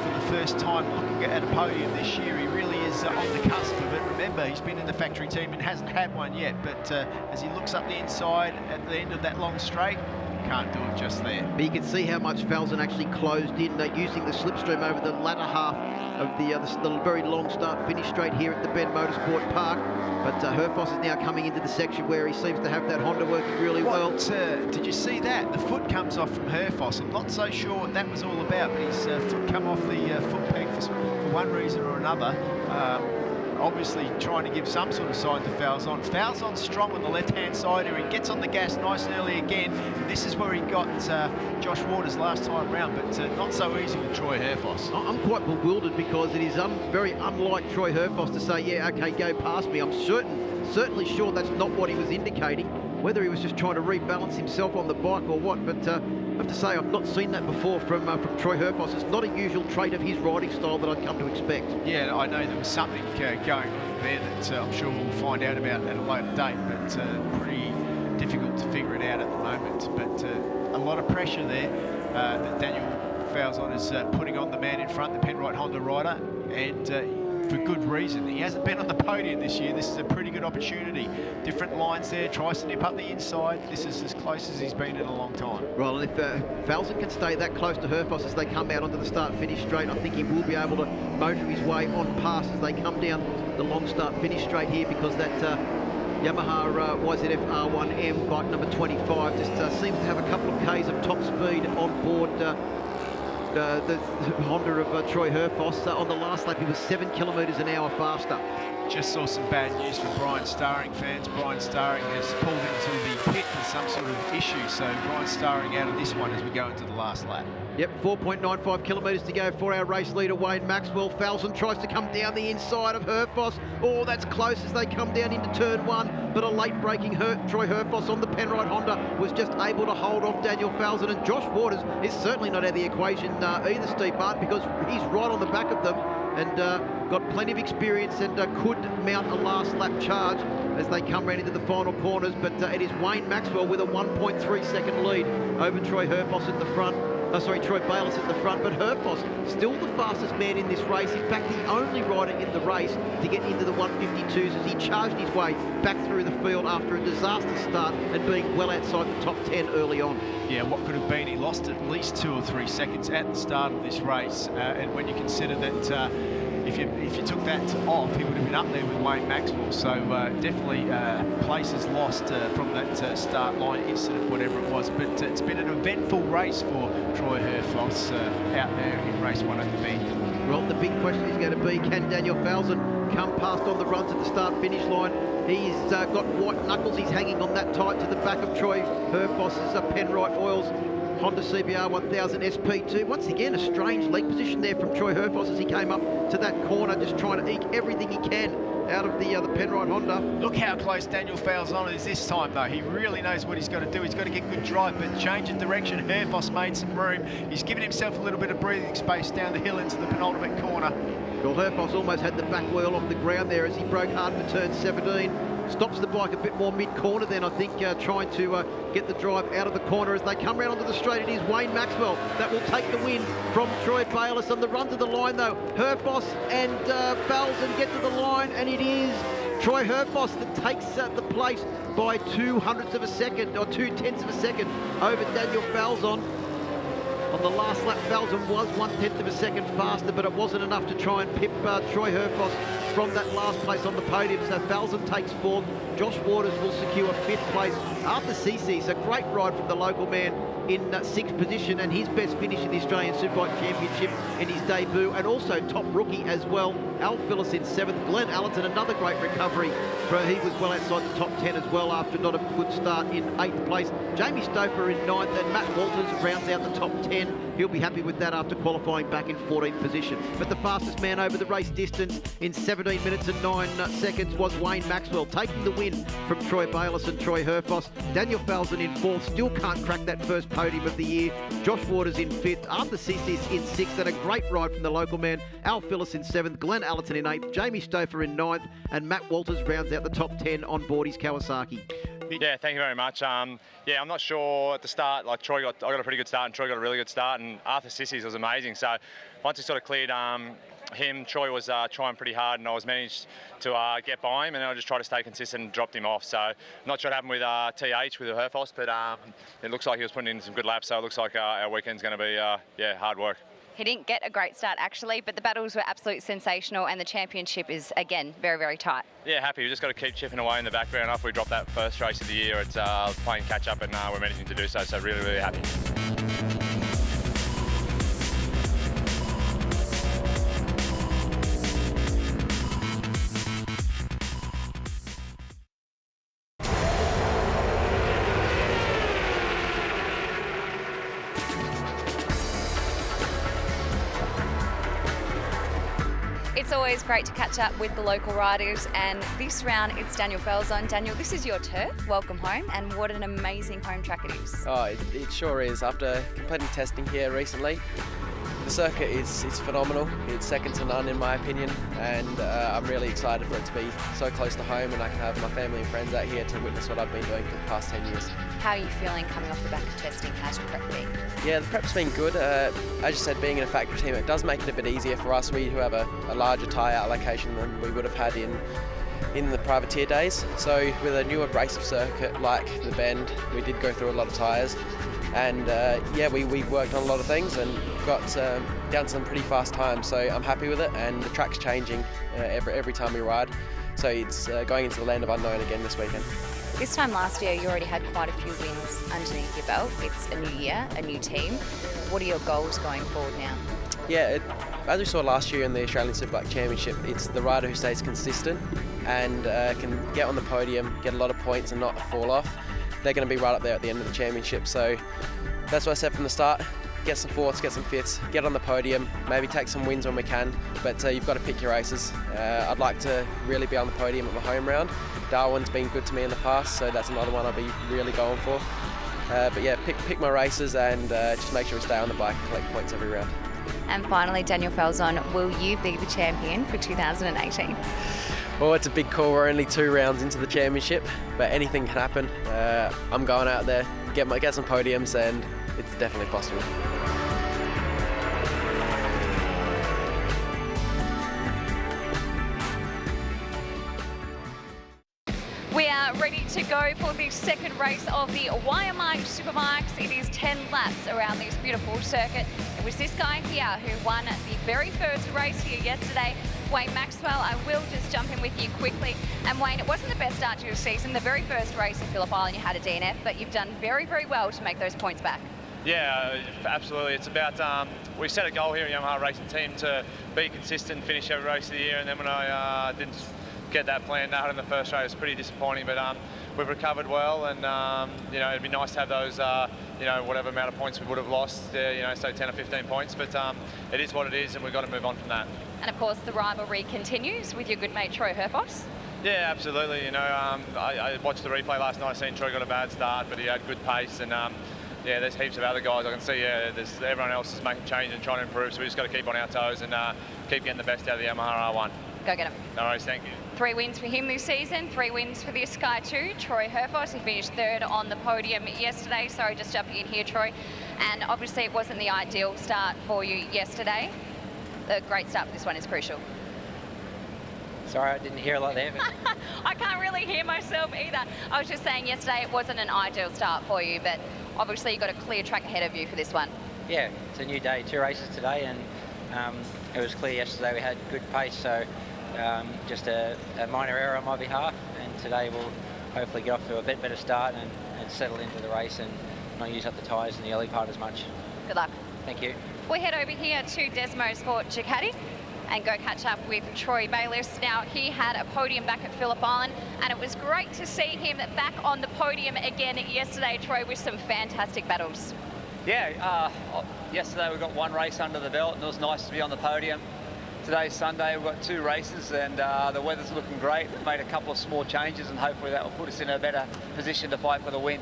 for the first time looking at a podium this year, he really is on the cusp of it. Remember, he's been in the factory team and hasn't had one yet, but as he looks up the inside at the end of that long straight, can't do it just there. But you can see how much Falzon actually closed in using the slipstream over the latter half of the very long start-finish straight here at the Bend Motorsport Park. But Herfoss is now coming into the section where he seems to have that Honda working really well. Did you see that? The foot comes off from Herfoss. I'm not so sure what that was all about, but his foot come off the foot peg for one reason or another. Obviously trying to give some sort of sign to Falzon. Falzon's strong on the left-hand side here. He gets on the gas nice and early again. This is where he got Josh Waters last time round, but not so easy with Troy Herfoss. I'm quite bewildered because it is very unlike Troy Herfoss to say, yeah, okay, go past me. I'm certainly sure that's not what he was indicating, whether he was just trying to rebalance himself on the bike or what, but I have to say I've not seen that before from Troy Herfoss. It's not a usual trait of his riding style that I'd come to expect. Yeah, I know there was something going on there that I'm sure we'll find out about at a later date, but pretty difficult to figure it out at the moment. But a lot of pressure there that Daniel Falzon is putting on the man in front, the Penrite Honda rider, and for good reason. He hasn't been on the podium this year. This is a pretty good opportunity. Different lines there, tries to nip up the inside. This is as close as he's been in a long time. Well, and if Falzon can stay that close to Herfoss as they come out onto the start-finish straight, I think he will be able to motor his way on past as they come down the long start-finish straight here, because that Yamaha YZF R1M bike number 25 just seems to have a couple of Ks of top speed on board the Honda of Troy Herfoss. On the last lap, he was 7 kilometres an hour faster. Just saw some bad news for Brian Starring fans. Brian Starring has pulled into the pit with some sort of issue, so Brian Starring out of this one as we go into the last lap. Yep, 4.95 kilometres to go for our race leader, Wayne Maxwell. Falzon tries to come down the inside of Herfoss. Oh, that's close as they come down into turn one, but a late braking Troy Herfoss on the Penrite Honda was just able to hold off Daniel Falzon, and Josh Waters is certainly not out of the equation either, Steve Martin, because he's right on the back of them and got plenty of experience and could mount a last lap charge as they come round into the final corners. But it is Wayne Maxwell with a 1.3 second lead over Troy Herfoss at the front. Troy Bayliss at the front, but Herfoss still the fastest man in this race. In fact, the only rider in the race to get into the 152s as he charged his way back through the field after a disaster start and being well outside the top 10 early on. Yeah, what could have been, he lost at least 2 or 3 seconds at the start of this race, and when you consider that if you took that off, he would have been up there with Wayne Maxwell. So definitely places lost from that start line incident, whatever it was. But it's been an eventful race for Troy Herfoss out there in race 1 at the Bend. Well, the big question is going to be, can Daniel Falzon come past on the runs at the start-finish line? He's got white knuckles. He's hanging on that tight to the back of Troy Herfoss's Penrite Oils Honda CBR 1000 SP2. Once again, a strange leg position there from Troy Herfoss as he came up to that corner, just trying to eke everything he can out of the Penrite Honda. Look how close Daniel Falzon is this time, though. He really knows what he's got to do. He's got to get good drive, but change of direction. Herfoss made some room. He's given himself a little bit of breathing space down the hill into the penultimate corner. Well, Herfoss almost had the back wheel off the ground there as he broke hard for turn 17. Stops the bike a bit more mid-corner then, I think, trying to get the drive out of the corner as they come round onto the straight. It is Wayne Maxwell that will take the win from Troy Bayliss. On the run to the line, though, Herfoss and Falzon get to the line, and it is Troy Herfoss that takes the place by 0.02 of a second, or 0.2 of a second, over Daniel Falzon. On the last lap, Falzon was 1/10 of a second faster, but it wasn't enough to try and pip Troy Herfoss from that last place on the podium. So Falzon takes 4th. Josh Waters will secure 5th place. Arthur Cece's a great ride from the local man in 6th position, and his best finish in the Australian Superbike Championship in his debut, and also top rookie as well. Al Phillips in 7th. Glen Allerton, another great recovery. He was well outside the top 10 as well after not a good start in 8th place. Jamie Stouffer in 9th, and Matt Walters rounds out the top 10. He'll be happy with that after qualifying back in 14th position. But the fastest man over the race distance in 17 minutes and 9 seconds was Wayne Maxwell, taking the win from Troy Bayliss and Troy Herfoss. Daniel Falzon in 4th, still can't crack that first podium of the year. Josh Waters in 5th, Arthur Cece's in 6th, and a great ride from the local man. Al Phillips in 7th, Glen Allerton in 8th, Jamie Stouffer in 9th, and Matt Walters rounds out the top 10 on board his Kawasaki. Yeah, thank you very much. Yeah, I'm not sure at the start, like I got a pretty good start and Troy got a really good start, and Arthur Cece's was amazing. So once he sort of cleared him, Troy was trying pretty hard, and I was managed to get by him, and then I just tried to stay consistent and dropped him off. So not sure what happened with TH with Herfoss, but it looks like he was putting in some good laps, so it looks like our weekend's going to be hard work. He didn't get a great start, actually, but the battles were absolutely sensational, and the championship is, again, very, very tight. Yeah, happy. We just got to keep chipping away in the background. After we dropped that first race of the year, it's playing catch-up, and we're managing to do so, so really, really happy. It's always great to catch up with the local riders, and this round it's Daniel Falzon. Daniel, this is your turf. Welcome home, and what an amazing home track it is. Oh, it sure is. After completing testing here recently, the circuit is phenomenal. It's second to none in my opinion, and I'm really excited for it to be so close to home, and I can have my family and friends out here to witness what I've been doing for the past 10 years. How are you feeling coming off the back of testing? How's your prep been? Yeah, the prep's been good. As you said, being in a factory team, it does make it a bit easier for us. We do have a larger tyre allocation than we would have had in the privateer days. So with a new abrasive circuit like the Bend, we did go through a lot of tyres, and we worked on a lot of things and got down some pretty fast times. So I'm happy with it, and the track's changing every time we ride. So it's going into the land of unknown again this weekend. This time last year, you already had quite a few wins underneath your belt. It's a new year, a new team. What are your goals going forward now? Yeah, as we saw last year in the Australian Superbike Championship, it's the rider who stays consistent and can get on the podium, get a lot of points and not fall off. They're going to be right up there at the end of the championship. So that's what I said from the start. get some fourths, get some fifths, get on the podium, maybe take some wins when we can, but you've got to pick your races. I'd like to really be on the podium at my home round. Darwin's been good to me in the past, so that's another one I'll be really going for. But yeah, pick my races and just make sure we stay on the bike and collect points every round. And finally, Daniel Felson, will you be the champion for 2018? Well, it's a big call. We're only 2 rounds into the championship, but anything can happen. I'm going out there, get some podiums, and it's definitely possible. We are ready to go for the second race of the YMI Superbikes. It is 10 laps around this beautiful circuit. It was this guy here who won the very first race here yesterday, Wayne Maxwell. I will just jump in with you quickly. And Wayne, it wasn't the best start to your season. The very first race in Phillip Island, you had a DNF, but you've done very, very well to make those points back. Yeah, absolutely. It's about, we set a goal here at Yamaha Racing Team to be consistent, finish every race of the year, and then when I didn't get that planned out in the first race, it was pretty disappointing, but we've recovered well, and you know, it'd be nice to have those, you know, whatever amount of points we would have lost, you know, say 10 or 15 points, but it is what it is, and we've got to move on from that. And of course, the rivalry continues with your good mate Troy Herfoss. Yeah, absolutely. You know, I watched the replay last night. I seen Troy got a bad start, but he had good pace, and yeah, there's heaps of other guys I can see. Yeah, everyone else is making change and trying to improve, so we just got to keep on our toes and keep getting the best out of the Yamaha R1. Go get him. No worries, thank you. 3 wins for him this season, 3 wins for this guy too. Troy Herfoss, he finished 3rd on the podium yesterday. Sorry, just jumping in here, Troy. And obviously it wasn't the ideal start for you yesterday. The great start for this one is crucial. Sorry, I didn't hear a lot there. But I can't really hear myself either. I was just saying yesterday it wasn't an ideal start for you, but obviously you've got a clear track ahead of you for this one. Yeah, it's a new day, 2 races today, and it was clear yesterday we had good pace, so just a minor error on my behalf, and today we'll hopefully get off to a bit better start and settle into the race and not use up the tyres in the early part as much. Good luck. Thank you. We'll head over here to Bend Motorsport Ducati and go catch up with Troy Bayliss. Now, he had a podium back at Phillip Island, and it was great to see him back on the podium again yesterday, Troy, with some fantastic battles. Yeah, yesterday we got 1 race under the belt, and it was nice to be on the podium. Today's Sunday, we've got 2 races, and the weather's looking great. We've made a couple of small changes, and hopefully that will put us in a better position to fight for the win.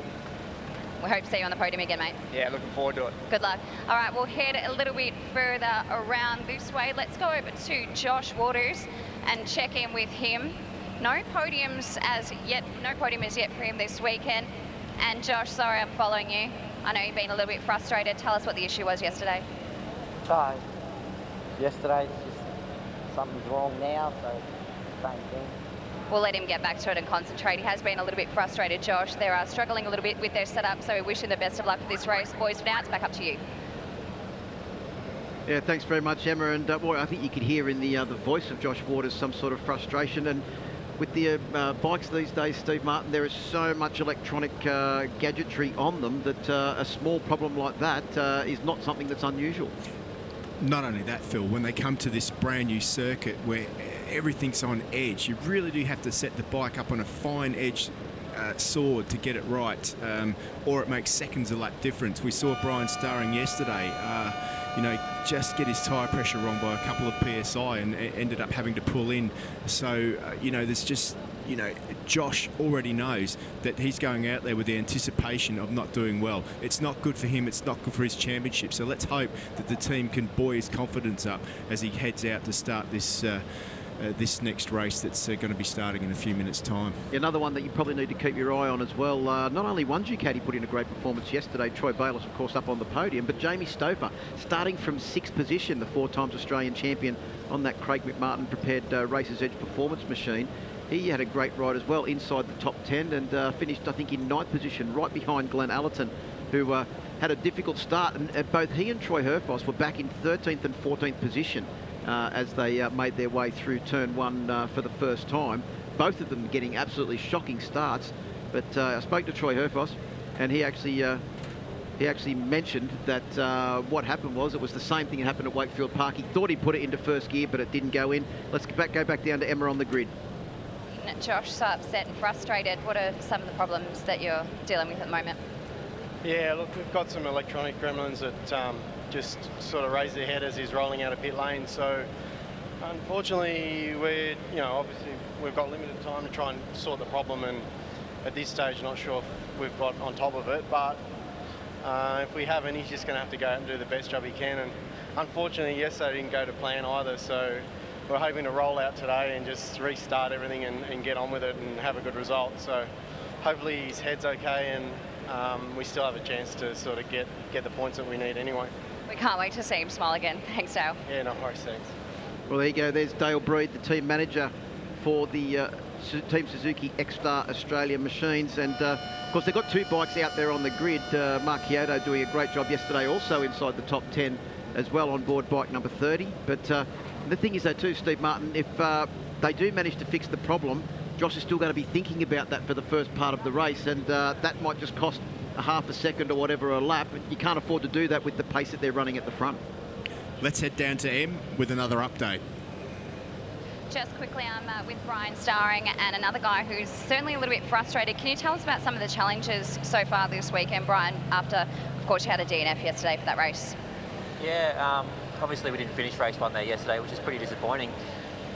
We hope to see you on the podium again, mate. Yeah, looking forward to it. Good luck. All right, we'll head a little bit further around this way. Let's go over to Josh Waters and check in with him. No podiums as yet. No podium as yet for him this weekend. And Josh, sorry I'm following you. I know you've been a little bit frustrated. Tell us what the issue was yesterday. Yesterday, it's just something's wrong now, so same thing. We'll let him get back to it and concentrate. He has been a little bit frustrated, Josh. They're struggling a little bit with their setup, so we wish him the best of luck for this race. Boys, for now, it's back up to you. Yeah, thanks very much, Emma. And boy, I think you could hear in the voice of Josh Waters some sort of frustration. And with the bikes these days, Steve Martin, there is so much electronic gadgetry on them that a small problem like that is not something that's unusual. Not only that, Phil, when they come to this brand new circuit where everything's on edge, you really do have to set the bike up on a fine edge sword to get it right, or it makes seconds a lap difference. We saw Brian Starring yesterday, you know, just get his tyre pressure wrong by a couple of PSI and ended up having to pull in. So, you know, there's just, you know, Josh already knows that he's going out there with the anticipation of not doing well. It's not good for him, it's not good for his championship. So let's hope that the team can buoy his confidence up as he heads out to start this this next race that's going to be starting in a few minutes' time. Another one that you probably need to keep your eye on as well. Not only one Ducati put in a great performance yesterday, Troy Bayliss, of course, up on the podium, but Jamie Stouffer, starting from 6th position, the 4-times Australian champion on that Craig McMartin prepared Racer's Edge performance machine. He had a great ride as well inside the top 10 and finished, I think, in 9th position, right behind Glen Allerton, who had a difficult start. And both he and Troy Herfoss were back in 13th and 14th position as they made their way through turn 1 for the first time. Both of them getting absolutely shocking starts. But I spoke to Troy Herfoss, and he actually mentioned that what happened was it was the same thing that happened at Wakefield Park. He thought he'd put it into first gear, but it didn't go in. Let's go back down to Emma on the grid. Josh, so upset and frustrated. What are some of the problems that you're dealing with at the moment? Yeah, look, we've got some electronic gremlins that just sort of raised their head as he's rolling out of pit lane. So unfortunately, obviously we've got limited time to try and sort the problem, and at this stage not sure if we've got on top of it, but if we haven't, he's just going to have to go out and do the best job he can. And unfortunately yesterday didn't go to plan either, so we're hoping to roll out today and just restart everything and get on with it and have a good result. So hopefully his head's okay, and we still have a chance to sort of get the points that we need anyway. We can't wait to see him smile again. Thanks, Dale. Yeah, no worries, thanks. Well, there you go. There's Dale Breed, the team manager for the Team Suzuki X-Star Australia machines. And, of course, they've got two bikes out there on the grid. Mark Kyoto doing a great job yesterday, also inside the top 10 as well, on board bike number 30. But the thing is, though, too, Steve Martin, if they do manage to fix the problem, Josh is still going to be thinking about that for the first part of the race, and that might just cost a half a second or whatever a lap. You can't afford to do that with the pace that they're running at the front. Let's head down to M with another update. Just quickly, I'm with Brian Starring and another guy who's certainly a little bit frustrated. Can you tell us about some of the challenges so far this weekend, Brian, after, of course, you had a DNF yesterday for that race? Yeah, obviously we didn't finish race one there yesterday, which is pretty disappointing.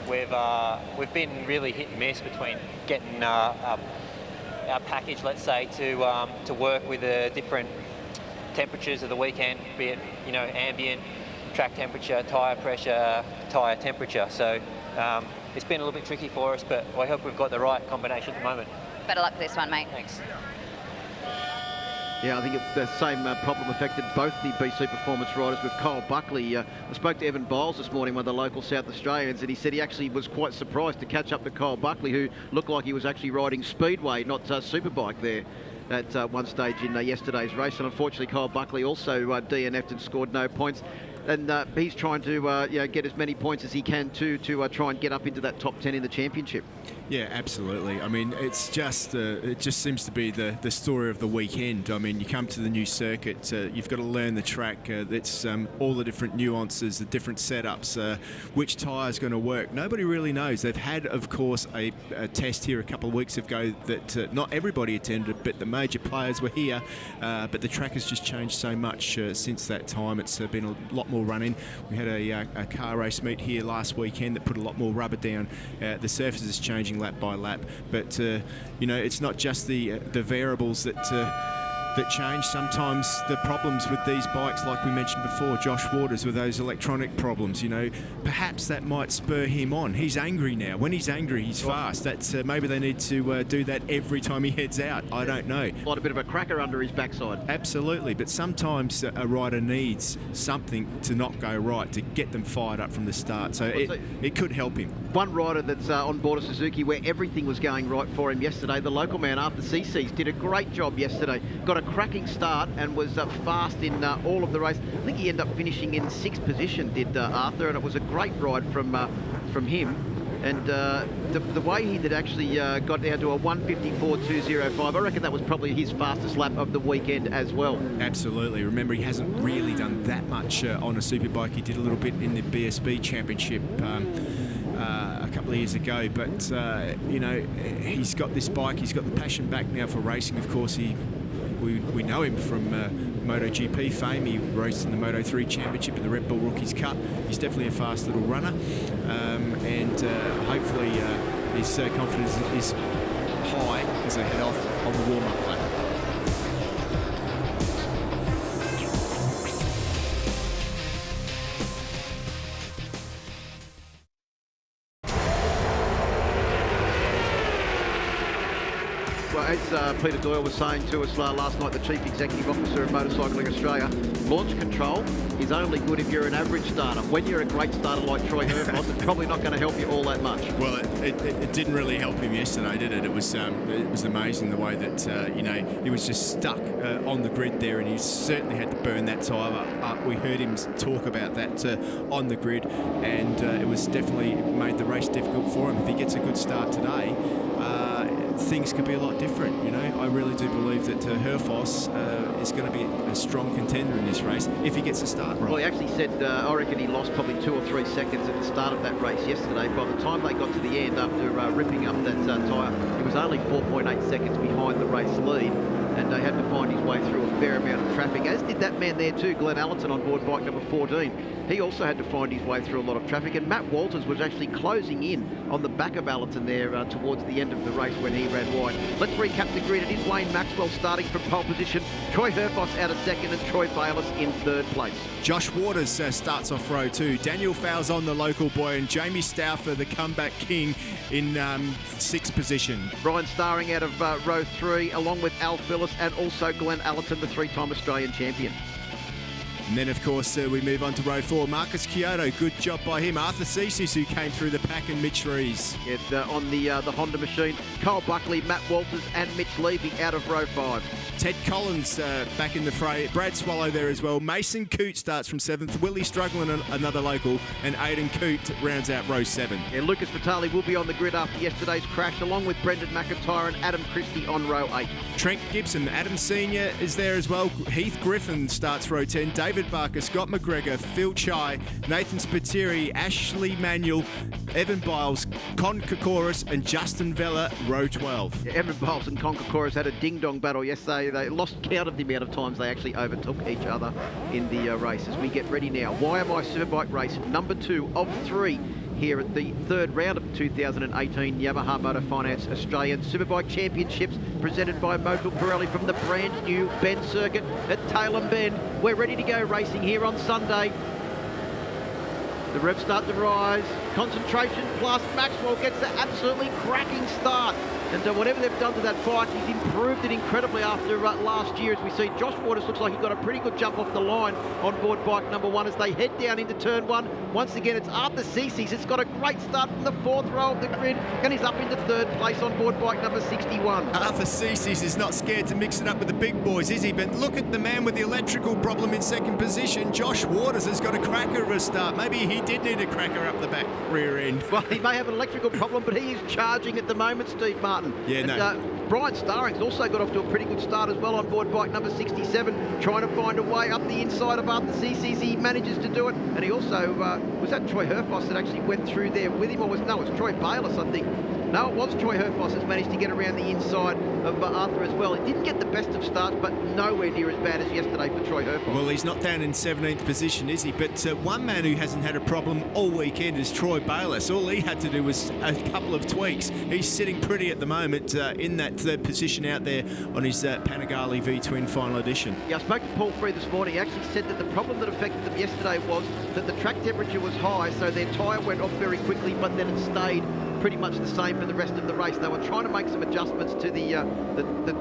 We've been really hit and miss between getting our package, let's say, to work with the different temperatures of the weekend, be it ambient, track temperature, tyre pressure, tyre temperature. So it's been a little bit tricky for us, but I hope we've got the right combination at the moment. Better luck with this one, mate. Thanks. Yeah, I think the same problem affected both the BC Performance riders with Kyle Buckley. I spoke to Evan Biles this morning, one of the local South Australians, and he said he actually was quite surprised to catch up to Kyle Buckley, who looked like he was actually riding Speedway, not Superbike there at one stage in yesterday's race. And unfortunately, Kyle Buckley also DNF'd and scored no points. And he's trying to get as many points as he can to try and get up into that top 10 in the championship. Yeah, absolutely. I mean, it's just it just seems to be the story of the weekend. I mean, you come to the new circuit, you've got to learn the track. That's all the different nuances, the different setups, which tyre's going to work. Nobody really knows. They've had, of course, a test here a couple of weeks ago that not everybody attended, but the major players were here. But the track has just changed so much since that time. It's been a lot more running. We had a car race meet here last weekend that put a lot more rubber down. The surface is changing lap by lap, but it's not just the variables that change. Sometimes the problems with these bikes, like we mentioned before, Josh Waters with those electronic problems, perhaps that might spur him on. He's angry now. When he's angry, he's fast. That's maybe they need to do that every time he heads out. I don't know. Like a bit of a cracker under his backside. Absolutely, but sometimes a rider needs something to not go right to get them fired up from the start. So it could help him. One rider that's on board a Suzuki where everything was going right for him yesterday, the local man after CC's, did a great job yesterday. Got a cracking start and was fast in all of the race. I think he ended up finishing in 6th position, did Arthur, and it was a great ride from him. And the way he did actually got down to a 1:54.205, I reckon that was probably his fastest lap of the weekend as well. Absolutely. Remember, he hasn't really done that much on a superbike. He did a little bit in the BSB Championship a couple of years ago, but he's got this bike. He's got the passion back now for racing. Of course, we know him from MotoGP fame. He raced in the Moto3 Championship and the Red Bull Rookies Cup. He's definitely a fast little runner, and hopefully his confidence is high as they head off on the warm-up lap. As Peter Doyle was saying to us last night, the Chief Executive Officer of Motorcycling Australia, launch control is only good if you're an average starter. When you're a great starter like Troy Herfoss, it's probably not going to help you all that much. Well, it didn't really help him yesterday, did it? It was amazing the way that he was just stuck on the grid there, and he certainly had to burn that tyre up. We heard him talk about that on the grid, and it was definitely made the race difficult for him. If he gets a good start today, things could be a lot different. I really do believe that Herfoss is going to be a strong contender in this race if he gets a start right. Well, he actually said, I reckon he lost probably 2 or 3 seconds at the start of that race yesterday. By the time they got to the end, after ripping up that tyre, it was only 4.8 seconds behind the race lead. and had to find his way through a fair amount of traffic, as did that man there too, Glen Allerton, on board bike number 14. He also had to find his way through a lot of traffic, and Matt Walters was actually closing in on the back of Allerton there towards the end of the race when he ran wide. Let's recap the grid. It is Wayne Maxwell starting from pole position, Troy Herfoss out of second, and Troy Bayliss in third place. Josh Waters starts off row 2. Daniel Fowles on the local boy, and Jamie Stauffer, the comeback king, in 6th position. Brian Starring out of row 3, along with Al Phillips and also Glen Allerton, the 3-time Australian champion. And then, of course, we move on to row 4. Marcus Kyoto, good job by him. Arthur Cesis, who came through the pack, and Mitch Rees. On the Honda machine, Kyle Buckley, Matt Walters and Mitch Levy out of row 5. Ted Collins back in the fray. Brad Swallow there as well. Mason Coote starts from 7th. Willie Struggling, another local. And Aidan Coote rounds out row 7. Yeah, Lucas Vitale will be on the grid after yesterday's crash, along with Brendan McIntyre and Adam Christie on row 8. Trent Gibson, Adam Senior is there as well. Heath Griffin starts row 10. David Barker, Scott McGregor, Phil Chai, Nathan Spiteri, Ashley Manuel, Evan Biles, Con Kokoris and Justin Vella, row 12. Yeah, Evan Biles and Con Kokoris had a ding-dong battle yesterday. They lost count of the amount of times they actually overtook each other in the race. As we get ready now, YMI Superbike race number 2 of 3 here at the 3rd round of the 2018 Yamaha Motor Finance Australian Superbike Championships, presented by Motul Pirelli from the brand new Bend circuit at Tailem Bend. We're ready to go racing here on Sunday. The revs start to rise. Concentration plus. Maxwell gets the absolutely cracking start. And whatever they've done to that bike, he's improved it incredibly after last year. As we see, Josh Waters looks like he got a pretty good jump off the line on board bike number 1 as they head down into turn 1. Once again, it's Arthur Cesis. It's got a great start from the 4th row of the grid, and he's up into 3rd place on board bike number 61. Arthur Cesis is not scared to mix it up with the big boys, is he? But look at the man with the electrical problem in 2nd position. Josh Waters has got a cracker of a start. Maybe he did need a cracker up the back rear end. Well, he may have an electrical problem, but he is charging at the moment, Steve Martin. Yeah, and, Brian Starring's also got off to a pretty good start as well on board bike number 67, trying to find a way up the inside of Arthur Cesis. He manages to do it, and he also, was that Troy Herfoss that actually went through there with him, or was, no, it was Troy Bayliss, I think. No, it was Troy Herfoss that's managed to get around the inside of Arthur as well. He didn't get the best of starts, but nowhere near as bad as yesterday for Troy Herfoss. Well, he's not down in 17th position, is he? But one man who hasn't had a problem all weekend is Troy Bayliss. All he had to do was a couple of tweaks. He's sitting pretty at the moment in that 3rd position out there on his Panigale V-Twin Final Edition. Yeah, I spoke to Paul Free this morning. He actually said that the problem that affected them yesterday was that the track temperature was high, so their tyre went off very quickly, but then it stayed pretty much the same for the rest of the race. They were trying to make some adjustments to the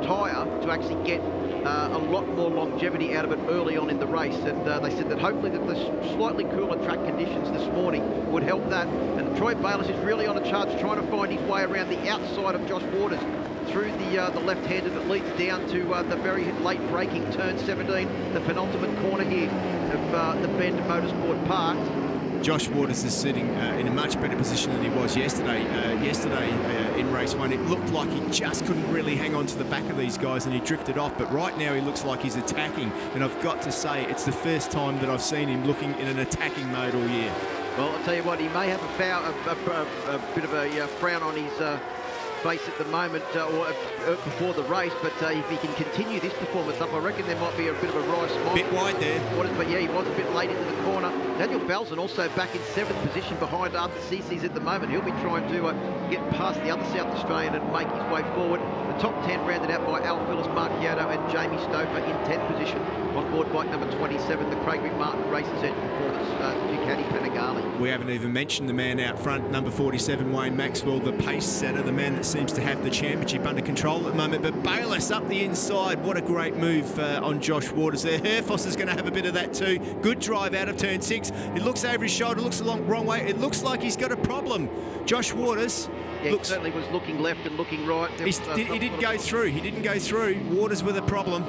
tyre to actually get a lot more longevity out of it early on in the race, and they said that hopefully that the slightly cooler track conditions this morning would help that. And Troy Bayliss is really on a charge trying to find his way around the outside of Josh Waters through the left-hander that leads down to the very late braking turn 17, the penultimate corner here of the Bend Motorsport Park. Josh Waters is sitting in a much better position than he was yesterday. In race 1, it looked like he just couldn't really hang on to the back of these guys and he drifted off. But right now he looks like he's attacking. And I've got to say, it's the first time that I've seen him looking in an attacking mode all year. Well, I'll tell you what, he may have a bit of a frown on his face at the moment or before the race, but if he can continue this performance up, I reckon there might be a bit of a rise smile. Bit wide there. But yeah, he was a bit late into the corner. Daniel Falzon also back in 7th position behind Arthur Cesis at the moment. He'll be trying to get past the other South Australian and make his way forward. The top 10 rounded out by Al Phillips, Mark Kyoto and Jamie Stauffer in 10th position on board bike number 27, the Craig McMartin Racing Edge Performance Ducati Panigale. We haven't even mentioned the man out front, number 47, Wayne Maxwell, the pace setter, the man that seems to have the championship under control at the moment. But Bayliss up the inside, what a great move on Josh Waters there. Herfoss is going to have a bit of that too. Good drive out of turn 6. He looks over his shoulder, looks the wrong way. It looks like he's got a problem. Josh Waters. Yeah, he certainly was looking left and looking right. He didn't go through. He didn't go through. Waters with a problem.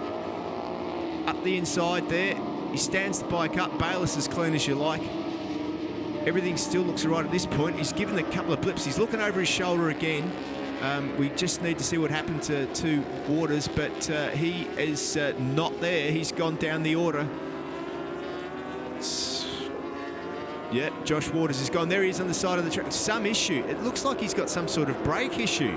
Up the inside there. He stands the bike up. Bayliss as clean as you like. Everything still looks all right at this point. He's given a couple of blips. He's looking over his shoulder again. We just need to see what happened to Waters, but he is not there. He's gone down the order. Yeah, Josh Waters is gone. There he is on the side of the track. Some issue. It looks like he's got some sort of brake issue.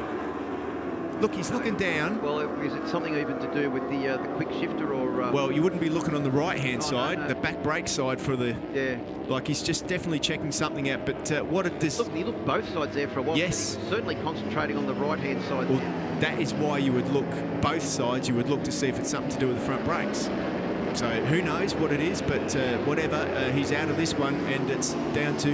Look, he's looking down. Well, is it something even to do with the quick shifter or? Well, you wouldn't be looking on the right-hand side, the back brake side for the. Yeah. Like he's just definitely checking something out. But what it this? Look, he looked both sides there for a while. Yes. He's certainly concentrating on the right-hand side. Well, that is why you would look both sides. You would look to see if it's something to do with the front brakes. So who knows what it is, but whatever, he's out of this one, and it's down to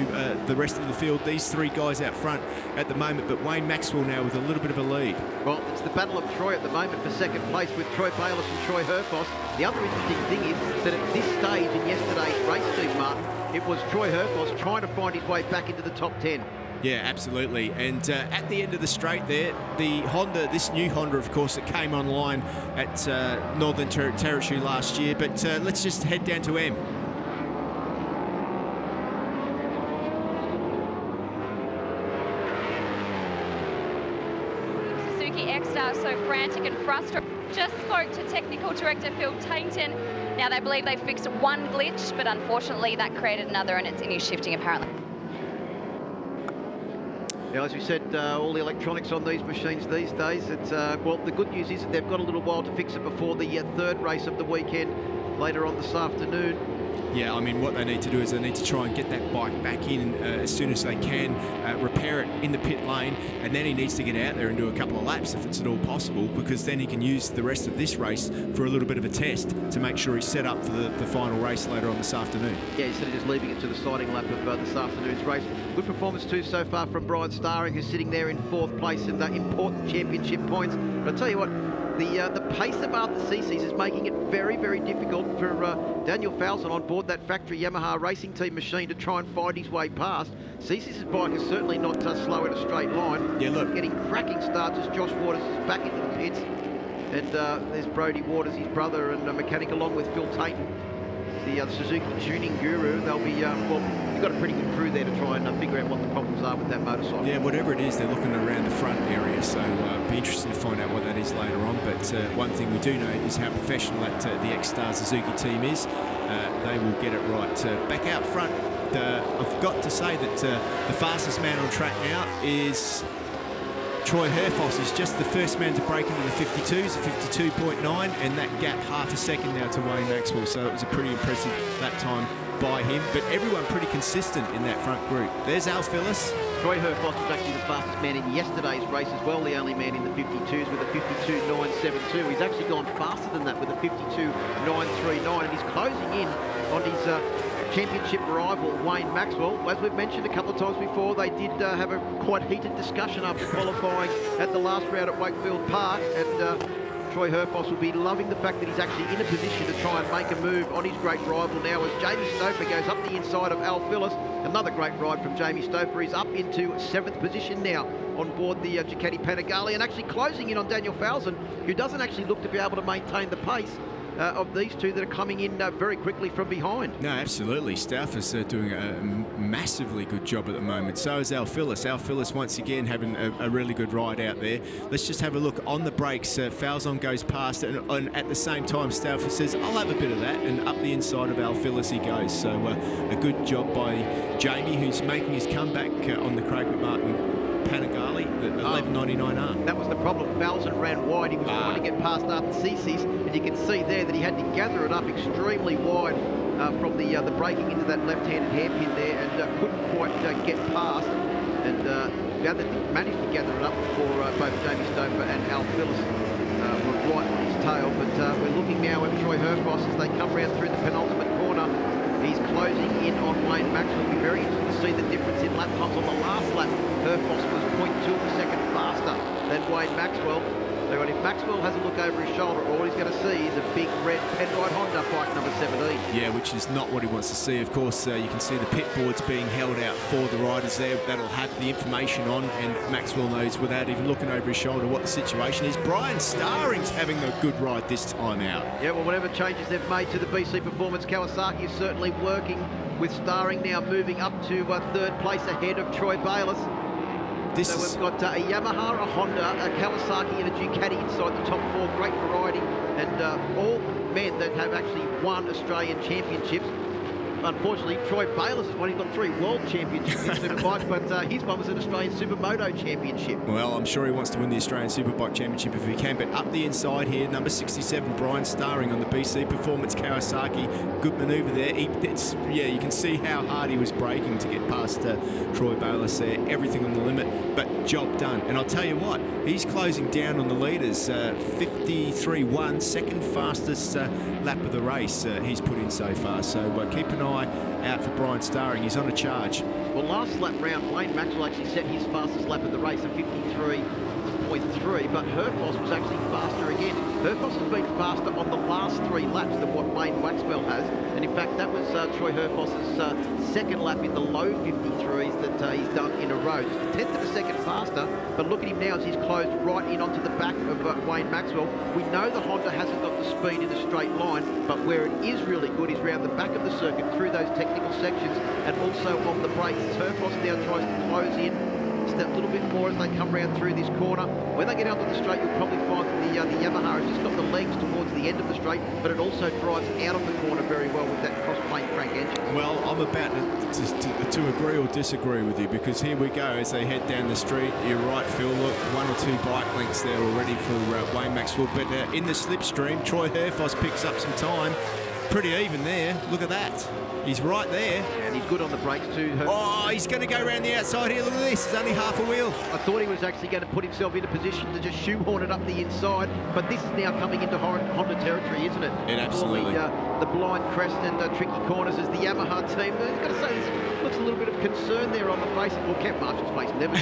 the rest of the field. These three guys out front at the moment, but Wayne Maxwell now with a little bit of a lead. Well, it's the battle of Troy at the moment for second place with Troy Bayliss and Troy Herfoss. The other interesting thing is that at this stage in yesterday's race, Steve Martin, it was Troy Herfoss trying to find his way back into the top 10. Yeah, absolutely. And at the end of the straight there, the Honda, this new Honda, of course, that came online at Northern Territory last year. But let's just head down to M. Suzuki X-Star so frantic and frustrated. Just spoke to Technical Director Phil Tainton. Now they believe they fixed one glitch, but unfortunately that created another, and it's in his shifting apparently. Now, as we said, all the electronics on these machines these days, it's well, the good news is that they've got a little while to fix it before the third race of the weekend later on this afternoon. Yeah, I mean, what they need to do is they need to try and get that bike back in as soon as they can, repair it in the pit lane, and then he needs to get out there and do a couple of laps if it's at all possible, because then he can use the rest of this race for a little bit of a test to make sure he's set up for the final race later on this afternoon. Yeah, instead of just leaving it to the starting lap of this afternoon's race. Good performance too so far from Brian Starring, who's sitting there in fourth place in the important championship points. But I'll tell you what, the pace of Arthur CC's is making it very, very difficult for Daniel Falzon on board that factory Yamaha racing team machine to try and find his way past. CC's bike is certainly not slow in a straight line. Yeah, look. Getting cracking starts as Josh Waters is back into the pits. And there's Brodie Waters, his brother, and a mechanic along with Phil Tainton, the Suzuki tuning guru. They'll be, well, you've got a pretty good crew there to try and figure out what the problems are with that motorcycle. Yeah, whatever it is, they're looking around the front area, so be interesting to find out what that is later on. But one thing we do know is how professional that the X-Star Suzuki team is. They will get it right. Back out front, I've got to say that the fastest man on track now is Troy Herfoss. Is just the first man to break into the 52s, a 52.9, and that gap half a second now to Wayne Maxwell. So it was a pretty impressive lap time by him, but everyone pretty consistent in that front group. There's Al Phillips. Troy Herfoss was actually the fastest man in yesterday's race as well, the only man in the 52s with a 52.972. He's actually gone faster than that with a 52.939, and he's closing in on his championship rival, Wayne Maxwell. As we've mentioned a couple of times before, they did have a quite heated discussion after qualifying at the last round at Wakefield Park, and Troy Herfoss will be loving the fact that he's actually in a position to try and make a move on his great rival now as Jamie Stouffer goes up the inside of Al Phillips. Another great ride from Jamie Stouffer. He's up into 7th position now on board the Ducati Panigale, and actually closing in on Daniel Falzon, who doesn't actually look to be able to maintain the pace of these two that are coming in very quickly from behind. No, absolutely. Stauffer's doing a massively good job at the moment. So is Al Phillips. Al Phillips once again having a really good ride out there. Let's just have a look on the brakes. Falzon goes past, and at the same time Stauffer says, I'll have a bit of that, and up the inside of Al Phillips he goes. So a good job by Jamie, who's making his comeback on the Craig McMartin Panigale, the 1199R. That was the problem. Falzon ran wide. He was trying to get past Arthur CC's, and you can see there that he had to gather it up extremely wide from the braking into that left-handed hairpin there, and couldn't quite get past. And managed to gather it up before both Jamie Stouffer and Al Phillips were right on his tail. But we're looking now at Troy Herfoss as they come round through the penultimate corner. He's closing in on Wayne Maxwell. It'll be very interesting to see the difference in lap times. On the last lap, Herfoss was 0.2 of a second faster than Wayne Maxwell. So if Maxwell has a look over his shoulder, all he's going to see is a big red Penrite Honda bike number 17. Yeah, which is not what he wants to see. Of course, you can see the pit boards being held out for the riders there. That'll have the information on, and Maxwell knows without even looking over his shoulder what the situation is. Brian Starring's having a good ride this time out. Yeah, well, whatever changes they've made to the BC Performance, Kawasaki is certainly working, with Starring now moving up to 3rd place ahead of Troy Bayliss. So we've got a Yamaha, a Honda, a Kawasaki and a Ducati inside the top 4. Great variety, and all men that have actually won Australian championships. unfortunately, Troy Bayliss has won. He's got 3 World Championships in Superbike, but his one was an Australian Supermoto Championship. Well, I'm sure he wants to win the Australian Superbike Championship if he can, but up the inside here, number 67, Brian Starring on the BC Performance Kawasaki. Good manoeuvre there. You can see how hard he was braking to get past Troy Bayliss there. Everything on the limit, but job done. And I'll tell you what, he's closing down on the leaders. 53.1, second fastest lap of the race he's put in so far. So keep an eye out for Brian Starring. He's on a charge. Well, last lap round, Wayne Maxwell actually set his fastest lap of the race at 53.3, but Herfoss was actually faster again. Herfoss has been faster on the last 3 laps than what Wayne Maxwell has, and in fact that was Troy Herfoss's second lap in the low 53s that he's done in a row. Just a tenth of a second faster, but look at him now as he's closed right in onto the back of Wayne Maxwell. We know the Honda hasn't got the speed in a straight line, but where it is really good is round the back of the circuit through those technical sections and also on the brakes. Herfoss now tries to close in a little bit more as they come round through this corner. When they get out on the straight, you'll probably find that the Yamaha has just got the legs towards the end of the straight, but it also drives out of the corner very well with that cross-plane crank engine. Well, I'm about to agree or disagree with you, because here we go as they head down the street. You're right, Phil. Look, 1 or 2 bike lengths there already for Wayne Maxwell, but in the slipstream, Troy Herfoss picks up some time. Pretty even there. Look at that. He's right there. And he's good on the brakes too. Oh, he's going to go around the outside here. Look at this. It's only half a wheel. I thought he was actually going to put himself in a position to just shoehorn it up the inside, but this is now coming into Honda territory, isn't it? It absolutely. The blind crest and tricky corners as the Yamaha team. I've got to say, there looks a little bit of concern there on the face. Well, Kent Marshall's face never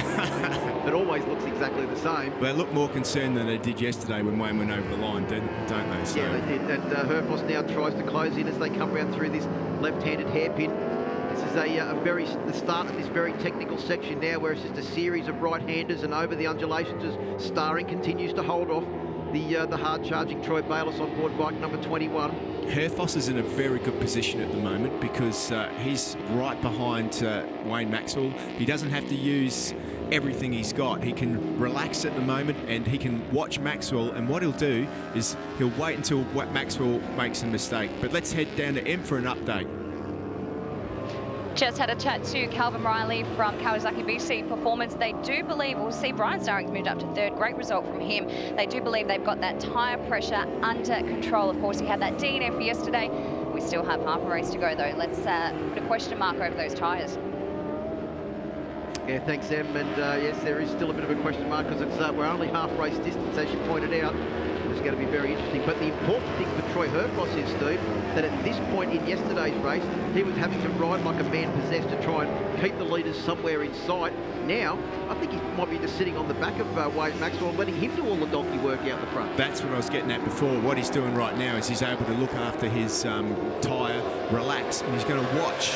it always looks exactly the same. They look more concerned than they did yesterday when Wayne went over the line, don't they? So. Yeah, they did. And Herfoss now tries to close in as they come round through this left-handed hairpin. This is the start of this very technical section now, where it's just a series of right-handers and over the undulations as Starring continues to hold off the hard-charging Troy Bayliss on board bike number 21. Herfoss is in a very good position at the moment because he's right behind Wayne Maxwell. He doesn't have to use everything he's got. He can relax at the moment and he can watch Maxwell, and what he'll do is he'll wait until Maxwell makes a mistake. But let's head down to M for an update. Just had a chat to Calvin Riley from Kawasaki BC Performance. They do believe, we'll see Brian Starring's moved up to 3rd. Great result from him. They do believe they've got that tyre pressure under control. Of course, he had that DNF yesterday. We still have half a race to go, though. Let's put a question mark over those tyres. Yeah, thanks, Em. And yes, there is still a bit of a question mark because it's we're only half race distance, as you pointed out. It's going to be very interesting. But the important thing for Troy Herfoss is, Steve, that at this point in yesterday's race, he was having to ride like a man possessed to try and keep the leaders somewhere in sight. Now, I think he might be just sitting on the back of Wayne Maxwell and letting him do all the donkey work out the front. That's what I was getting at before. What he's doing right now is he's able to look after his tyre, relax, and he's going to watch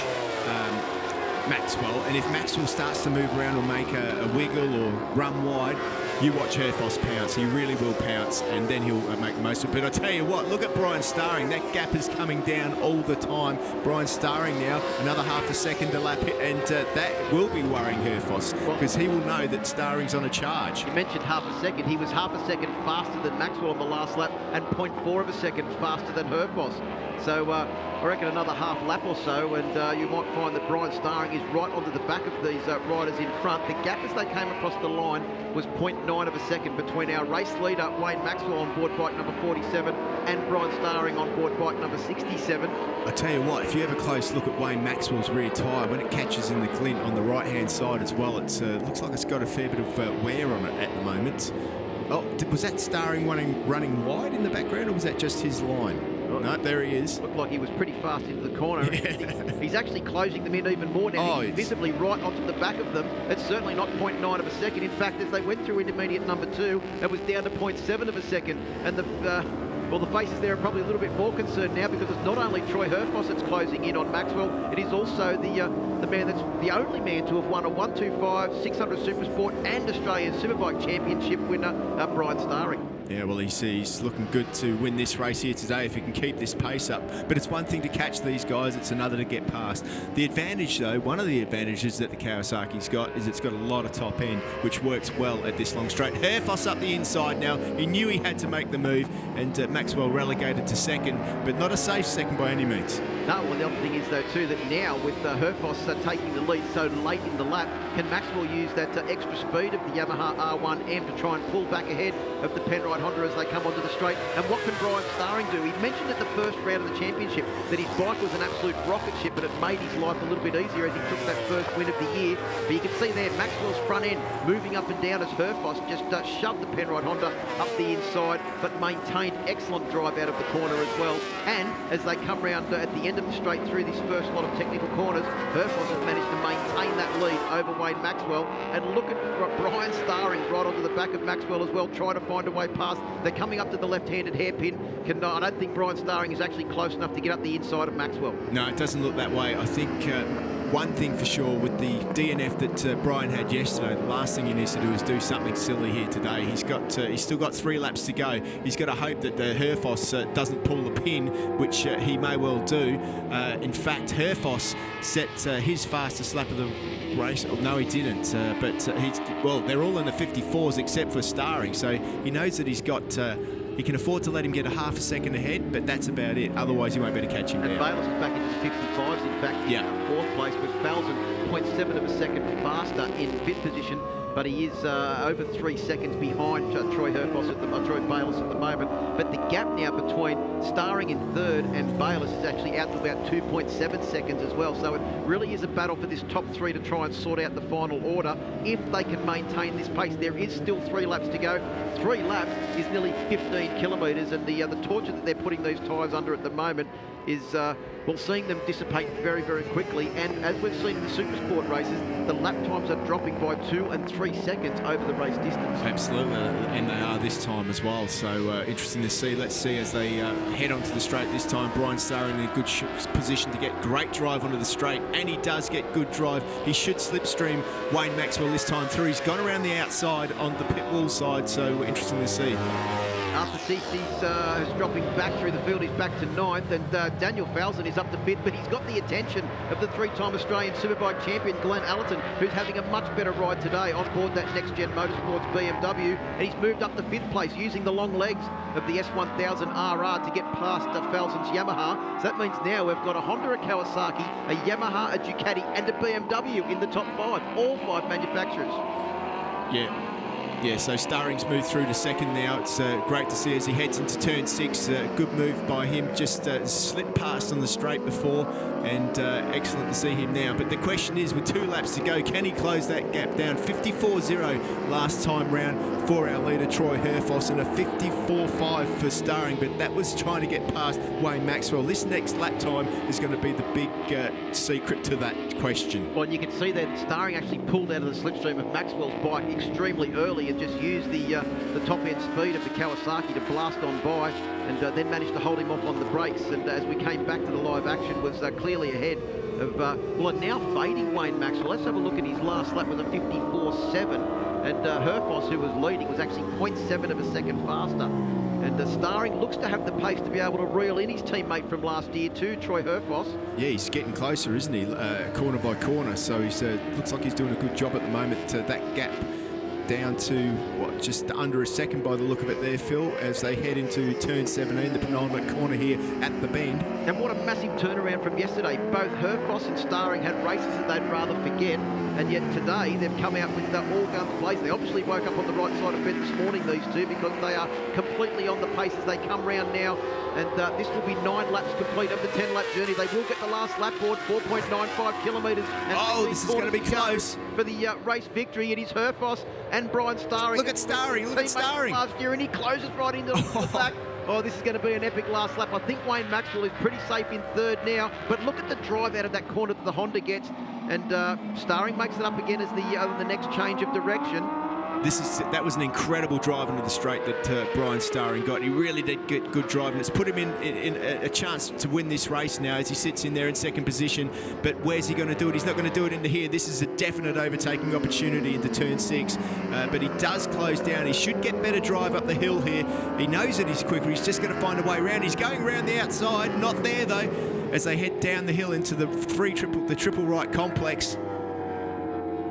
Maxwell. And if Maxwell starts to move around or make a wiggle or run wide, you watch Herfoss pounce. He really will pounce, and then he'll make the most of it. But I tell you what, look at Brian Starring. That gap is coming down all the time. Brian Starring now, another half a second to lap it, and that will be worrying Herfoss because he will know that Starring's on a charge. You mentioned half a second. He was half a second faster than Maxwell on the last lap and 0.4 of a second faster than Herfoss. So I reckon another half lap or so, and you might find that Brian Starring is right onto the back of these riders in front. The gap as they came across the line was 0.9 of a second between our race leader, Wayne Maxwell, on board bike number 47, and Brian Starring on board bike number 67. I tell you what, if you have a close look at Wayne Maxwell's rear tyre, when it catches in the glint on the right-hand side as well, it looks like it's got a fair bit of wear on it at the moment. Oh, was that Starring running wide in the background, or was that just his line? No, there he is. Looked like he was pretty fast into the corner. Yeah. He's actually closing them in even more now. He's visibly right onto the back of them. It's certainly not 0.9 of a second. In fact, as they went through intermediate number 2, it was down to 0.7 of a second. And the faces there are probably a little bit more concerned now because it's not only Troy Herfoss that's closing in on Maxwell, it is also the man that's the only man to have won a 125, 600 Supersport and Australian Superbike Championship winner, Brian Starring. Yeah, well, he's looking good to win this race here today if he can keep this pace up. But it's one thing to catch these guys, it's another to get past. The advantage, though, one of the advantages that the Kawasaki's got is it's got a lot of top end, which works well at this long straight. Herfoss up the inside now. He knew he had to make the move, and Maxwell relegated to second, but not a safe second by any means. No, well, the other thing is, though, too, that now with Herfoss taking the lead so late in the lap, can Maxwell use that extra speed of the Yamaha R1M to try and pull back ahead of the Penrite Honda as they come onto the straight? And what can Brian Starring do? He mentioned at the first round of the championship that his bike was an absolute rocket ship, but it made his life a little bit easier as he took that first win of the year. But you can see there Maxwell's front end moving up and down as Herfoss just shoved the Penrite Honda up the inside, but maintained excellent drive out of the corner as well. And as they come round at the end of the straight through this first lot of technical corners, Herfoss has managed to maintain that lead over Wayne Maxwell. And look at Brian Starring right onto the back of Maxwell as well, trying to find a way past. They're coming up to the left-handed hairpin. I don't think Brian Starring is actually close enough to get up the inside of Maxwell. No, it doesn't look that way. I think one thing for sure with the DNF that Brian had yesterday, the last thing he needs to do is do something silly here today. He's still got 3 laps to go. He's got to hope that the Herfoss doesn't pull the pin, which he may well do. In fact, Herfoss set his fastest lap of the race. Oh, no, he didn't. They're all in the 54s except for Starring, so he knows that he's got. He can afford to let him get a half a second ahead, but that's about it. Otherwise, he won't be able to catch him down. And Bayless is back into the 55s, in fact, in fourth place, with Falzon 0.7 of a second faster in fifth position, but he is over 3 seconds behind Troy Bayless at the moment. But the gap now between Starring in third and Bayless is actually out to about 2.7 seconds as well. So it really is a battle for this top 3 to try and sort out the final order if they can maintain this pace. There is still 3 laps to go. 3 laps is nearly 15 kilometres, and the torture that they're putting these tyres under at the moment is seeing them dissipate very, very quickly. And as we've seen in the Supersport races, the lap times are dropping by 2 and 3 seconds over the race distance. Absolutely, and they are this time as well. So interesting to see. Let's see as they head onto the straight this time. Brian Starring in a good position to get great drive onto the straight, and he does get good drive. He should slipstream Wayne Maxwell this time through. He's gone around the outside on the pit wall side, so interesting to see. After Ceece's dropping back through the field, he's back to 9th, and Daniel Falzon is up to 5th, but he's got the attention of the 3-time Australian Superbike champion, Glen Allerton, who's having a much better ride today on board that next-gen Motorsports BMW, and he's moved up to 5th place using the long legs of the S1000RR to get past Falzon's Yamaha. So that means now we've got a Honda, a Kawasaki, a Yamaha, a Ducati, and a BMW in the top 5, all 5 manufacturers. Yeah, so Starring's moved through to second now. It's great to see as he heads into turn 6. Good move by him, just slipped past on the straight before, and excellent to see him now. But the question is, with 2 laps to go, can he close that gap down? 54.0 last time round for our leader, Troy Herfoss, and a 54.5 for Starring, but that was trying to get past Wayne Maxwell. This next lap time is going to be the big secret to that question. Well, you can see that Starring actually pulled out of the slipstream of Maxwell's bike extremely early and just used the top end speed of the Kawasaki to blast on by, and then managed to hold him off on the brakes. And as we came back to the live action, was clearly ahead of a now fading Wayne Maxwell. Let's have a look at his last lap with a 54.7. And Herfoss, who was leading, was actually 0.7 of a second faster. And Starring looks to have the pace to be able to reel in his teammate from last year too, Troy Herfoss. Yeah, he's getting closer, isn't he? Corner by corner. So he's looks like he's doing a good job at the moment. That gap down to just under a second by the look of it there, Phil, as they head into turn 17, the penultimate corner here at the Bend. And what a massive turnaround from yesterday. Both Herfoss and Starring had races that they'd rather forget, and yet today they've come out with all guns blazing. They obviously woke up on the right side of bed this morning, these two, because they are completely on the pace as they come round now. And this will be 9 laps complete of the 10-lap journey. They will get the last lap board, 4.95 kilometres. Oh, this is going to be close. For the race victory, it is Herfoss and Brian Starring. Look at Starring, look at Starring. Last year, and he closes right into the back. Oh, this is going to be an epic last lap. I think Wayne Maxwell is pretty safe in third now, but look at the drive out of that corner that the Honda gets, and Starring makes it up again as the next change of direction. That was an incredible drive into the straight that Brian Starring got. He really did get good driving. It's put him in a chance to win this race now as he sits in there in second position. But where's he going to do it? He's not going to do it into here. This is a definite overtaking opportunity into turn 6. But he does close down. He should get better drive up the hill here. He knows that he's quicker. He's just going to find a way around. He's going around the outside. Not there though, as they head down the hill into the triple right complex.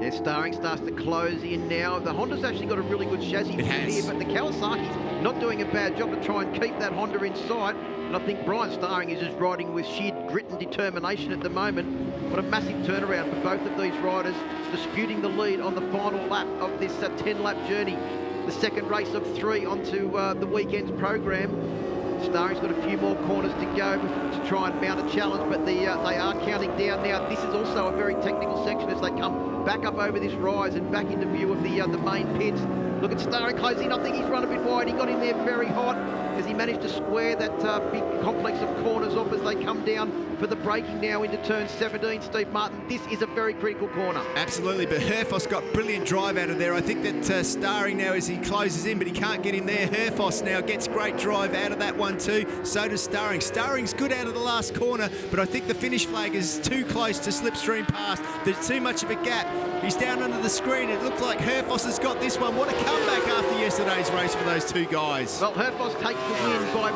Yeah, Starring starts to close in now. The Honda's actually got a really good chassis here, but the Kawasaki's not doing a bad job to try and keep that Honda in sight. And I think Brian Starring is just riding with sheer grit and determination at the moment. What a massive turnaround for both of these riders, disputing the lead on the final lap of this 10-lap journey. The second race of 3 onto the weekend's program. Starring's got a few more corners to go to try and mount a challenge, but they are counting down now. This is also a very technical section as they come back up over this rise and back into view of the main pits. Look at Starring closing. I think he's run a bit wide. He got in there very hot as he managed to square that big complex of corners off as they come down for the braking now into turn 17. Steve Martin, this is a very critical corner. Absolutely, but Herfoss got brilliant drive out of there. I think that Starring now as he closes in, but he can't get in there. Herfoss now gets great drive out of that one too. So does Starring. Starring's good out of the last corner, but I think the finish flag is too close to slipstream past. There's too much of a gap. He's down under the screen. It looks like Herfoss has got this one. What a comeback after yesterday's race for those two guys. Well, Herfoss takes the win by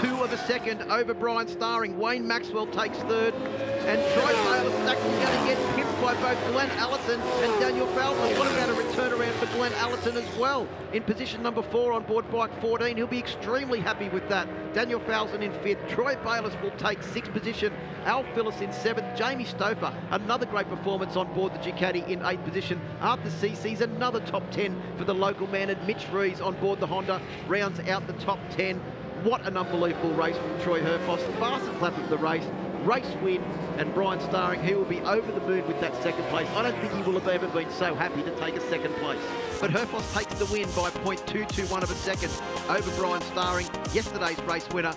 0.2 of a second over Brian Starring. Wayne Maxwell takes third. And Troy Taylor is actually going to get pipped by both Glen Allerton and Daniel Falzon. What about a return around for Glen Allerton as well? In position number 4 on board bike 14. He'll be extremely happy with that. Daniel Falzon in 5th. Troy Bayliss will take 6th position. Al Phillips in 7th. Jamie Stouffer, another great performance on board the Ducati in 8th position. Arthur CC's another top 10 for the local man. And Mitch Rees on board the Honda rounds out the top 10. What an unbelievable race from Troy Herfoss. The fastest lap of the race win, and Brian Starring, he will be over the moon with that second place. I don't think he will have ever been so happy to take a second place. But Herfoss takes the win by 0.221 of a second over Brian Starring. Yesterday's race winner,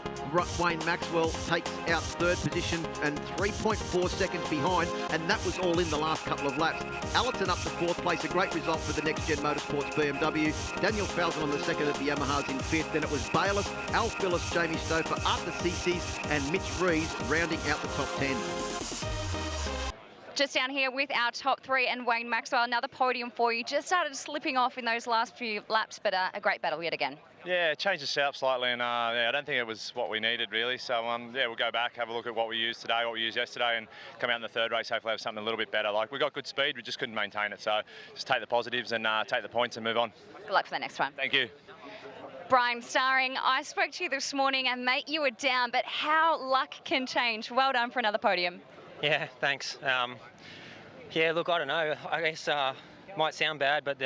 Wayne Maxwell, takes out 3rd position and 3.4 seconds behind, and that was all in the last couple of laps. Allerton up to 4th place, a great result for the Next Gen Motorsports BMW. Daniel Falzon on the 2nd of the Yamahas in 5th. Then it was Bayliss, Al Phillips, Jamie Stouffer, Arthur CC's, and Mitch Rees rounding out the top 10. Just down here with our top 3 and Wayne Maxwell, another podium for you. Just started slipping off in those last few laps, but a great battle yet again. Yeah, changed the setup slightly, and yeah, I don't think it was what we needed really. So yeah, we'll go back, have a look at what we used today, what we used yesterday, and come out in the 3rd race, hopefully have something a little bit better. Like, we got good speed, we just couldn't maintain it. So just take the positives and take the points and move on. Good luck for the next one. Thank you. Brian Starring, I spoke to you this morning and mate, you were down, but how luck can change. Well done for another podium. Yeah, thanks. Yeah, look, I don't know. I guess might sound bad, but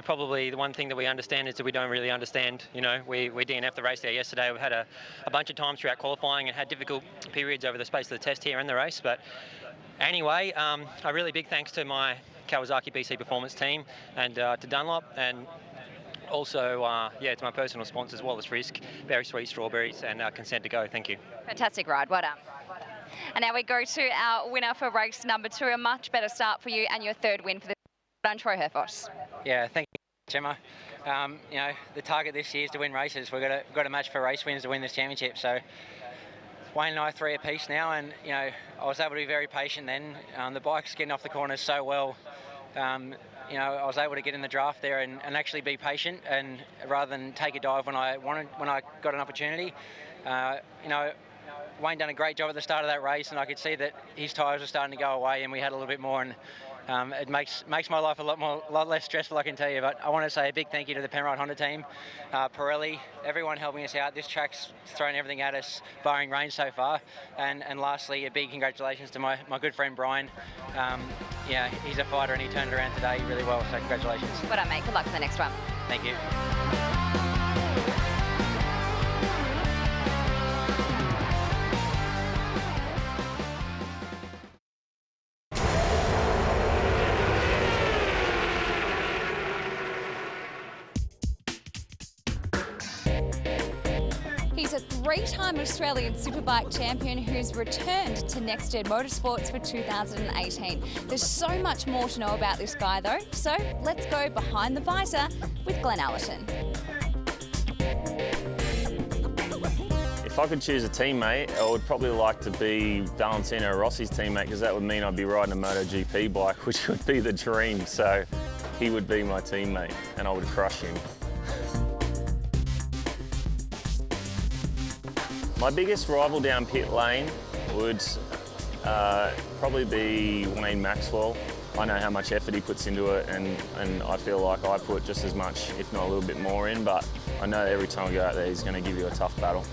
probably the one thing that we understand is that we don't really understand. You know, we DNF'd the race there yesterday. We've had a bunch of times throughout qualifying and had difficult periods over the space of the test here and the race. But anyway, a really big thanks to my Kawasaki BC Performance team and to Dunlop, and also, yeah, to my personal sponsors, Wallace Risk, Berry Sweet Strawberries, and Consent to Go. Thank you. Fantastic ride. Well done. And now we go to our winner for race number 2. A much better start for you and your 3rd win for the Troy Herfoss. Yeah, thank you, Gemma. You know, the target this year is to win races. We've got to match for race wins to win this championship. So Wayne and I 3 apiece now, and you know, I was able to be very patient then. The bike's getting off the corners so well. You know, I was able to get in the draft there and actually be patient, and rather than take a dive when I got an opportunity. You know, Wayne done a great job at the start of that race, and I could see that his tyres were starting to go away, and we had a little bit more. And it makes my life a lot less stressful, I can tell you. But I want to say a big thank you to the Penrite Honda team, Pirelli, everyone helping us out. This track's thrown everything at us, barring rain so far. And lastly, a big congratulations to my good friend Brian. Yeah, he's a fighter, and he turned it around today really well. So congratulations. Well done, mate. Good luck for the next one. Thank you. He's a three-time Australian Superbike champion who's returned to Next Gen Motorsports for 2018. There's so much more to know about this guy though, so let's go behind the visor with Glen Allerton. If I could choose a teammate, I would probably like to be Valentino Rossi's teammate, because that would mean I'd be riding a MotoGP bike, which would be the dream. So he would be my teammate and I would crush him. My biggest rival down pit lane would probably be Wayne Maxwell. I know how much effort he puts into it, and I feel like I put just as much, if not a little bit more in, but I know every time I go out there he's going to give you a tough battle.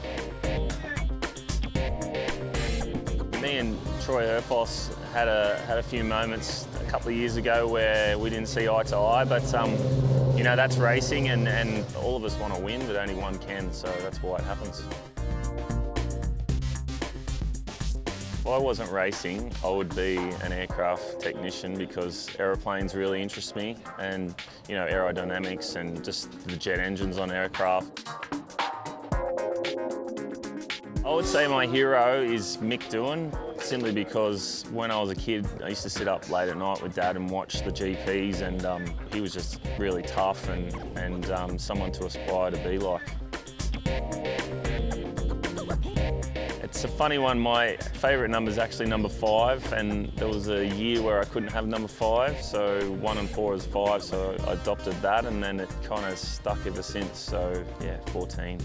Me and Troy Herfoss had a few moments a couple of years ago where we didn't see eye to eye, but you know, that's racing, and all of us want to win, but only one can, so that's why it happens. If I wasn't racing, I would be an aircraft technician, because aeroplanes really interest me, and you know, aerodynamics and just the jet engines on aircraft. I would say my hero is Mick Doohan, simply because when I was a kid, I used to sit up late at night with Dad and watch the GPs, and he was just really tough and someone to aspire to be like. It's a funny one. My favourite number is actually number 5, and there was a year where I couldn't have number 5, so 1 and 4 is 5, so I adopted that, and then it kind of stuck ever since, so yeah, 14.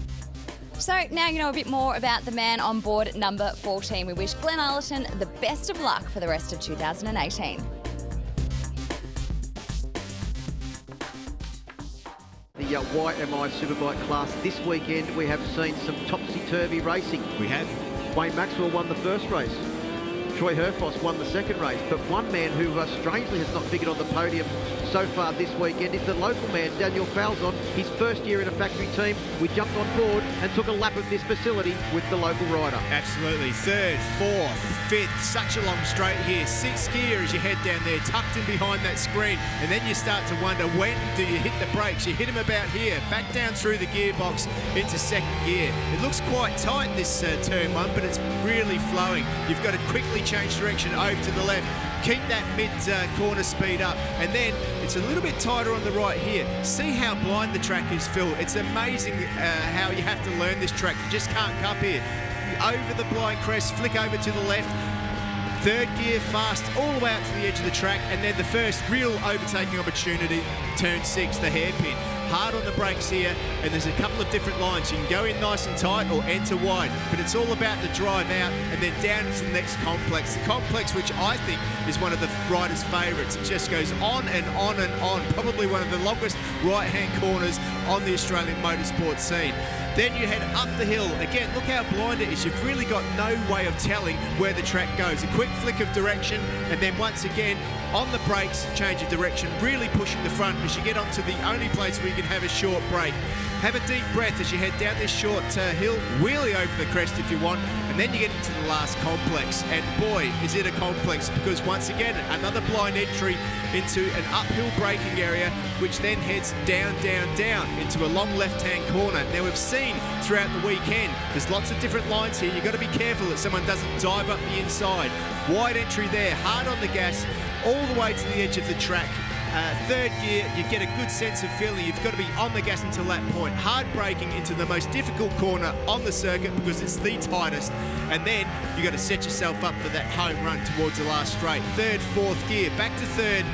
So now you know a bit more about the man on board at number 14. We wish Glen Allerton the best of luck for the rest of 2018. The YMI Superbike class this weekend, we have seen some topsy-turvy racing. We have. Wayne Maxwell won the first race. Troy Herfoss won the second race, but one man who strangely has not figured on the podium so far this weekend is the local man, Daniel Falzon. His first year in a factory team, we jumped on board and took a lap of this facility with the local rider. Absolutely. 3rd, 4th, 5th, such a long straight here. 6th gear as you head down there, tucked in behind that screen, and then you start to wonder, when do you hit the brakes? You hit them about here, back down through the gearbox into 2nd gear. It looks quite tight, this turn 1, but it's really flowing. You've got to quickly change direction over to the left, keep that mid-corner speed up, and then it's a little bit tighter on the right here. See how blind the track is, Phil. It's amazing how you have to learn this track. You just can't cup here. Over the blind crest, flick over to the left, 3rd gear fast all the way out to the edge of the track, and then the first real overtaking opportunity, turn 6, the hairpin. Hard on the brakes here, and there's a couple of different lines. You can go in nice and tight or enter wide, but it's all about the drive out and then down into the next complex. The complex, which I think is one of the riders' favourites. It just goes on and on and on. Probably one of the longest right-hand corners on the Australian motorsport scene. Then you head up the hill. Again, look how blind it is. You've really got no way of telling where the track goes. A quick flick of direction, and then once again, on the brakes, change of direction, really pushing the front as you get onto the only place where you can have a short break. Have a deep breath as you head down this short hill, wheelie over the crest if you want, and then you get into the last complex. And boy, is it a complex, because once again, another blind entry into an uphill braking area, which then heads down, down, down into a long left-hand corner. Now, we've seen throughout the weekend, there's lots of different lines here. You've got to be careful that someone doesn't dive up the inside. Wide entry there, hard on the gas, all the way to the edge of the track. 3rd gear, you get a good sense of feeling. You've got to be on the gas until that point. Hard braking into the most difficult corner on the circuit because it's the tightest. And then you've got to set yourself up for that home run towards the last straight. 3rd, 4th gear, back to 3rd.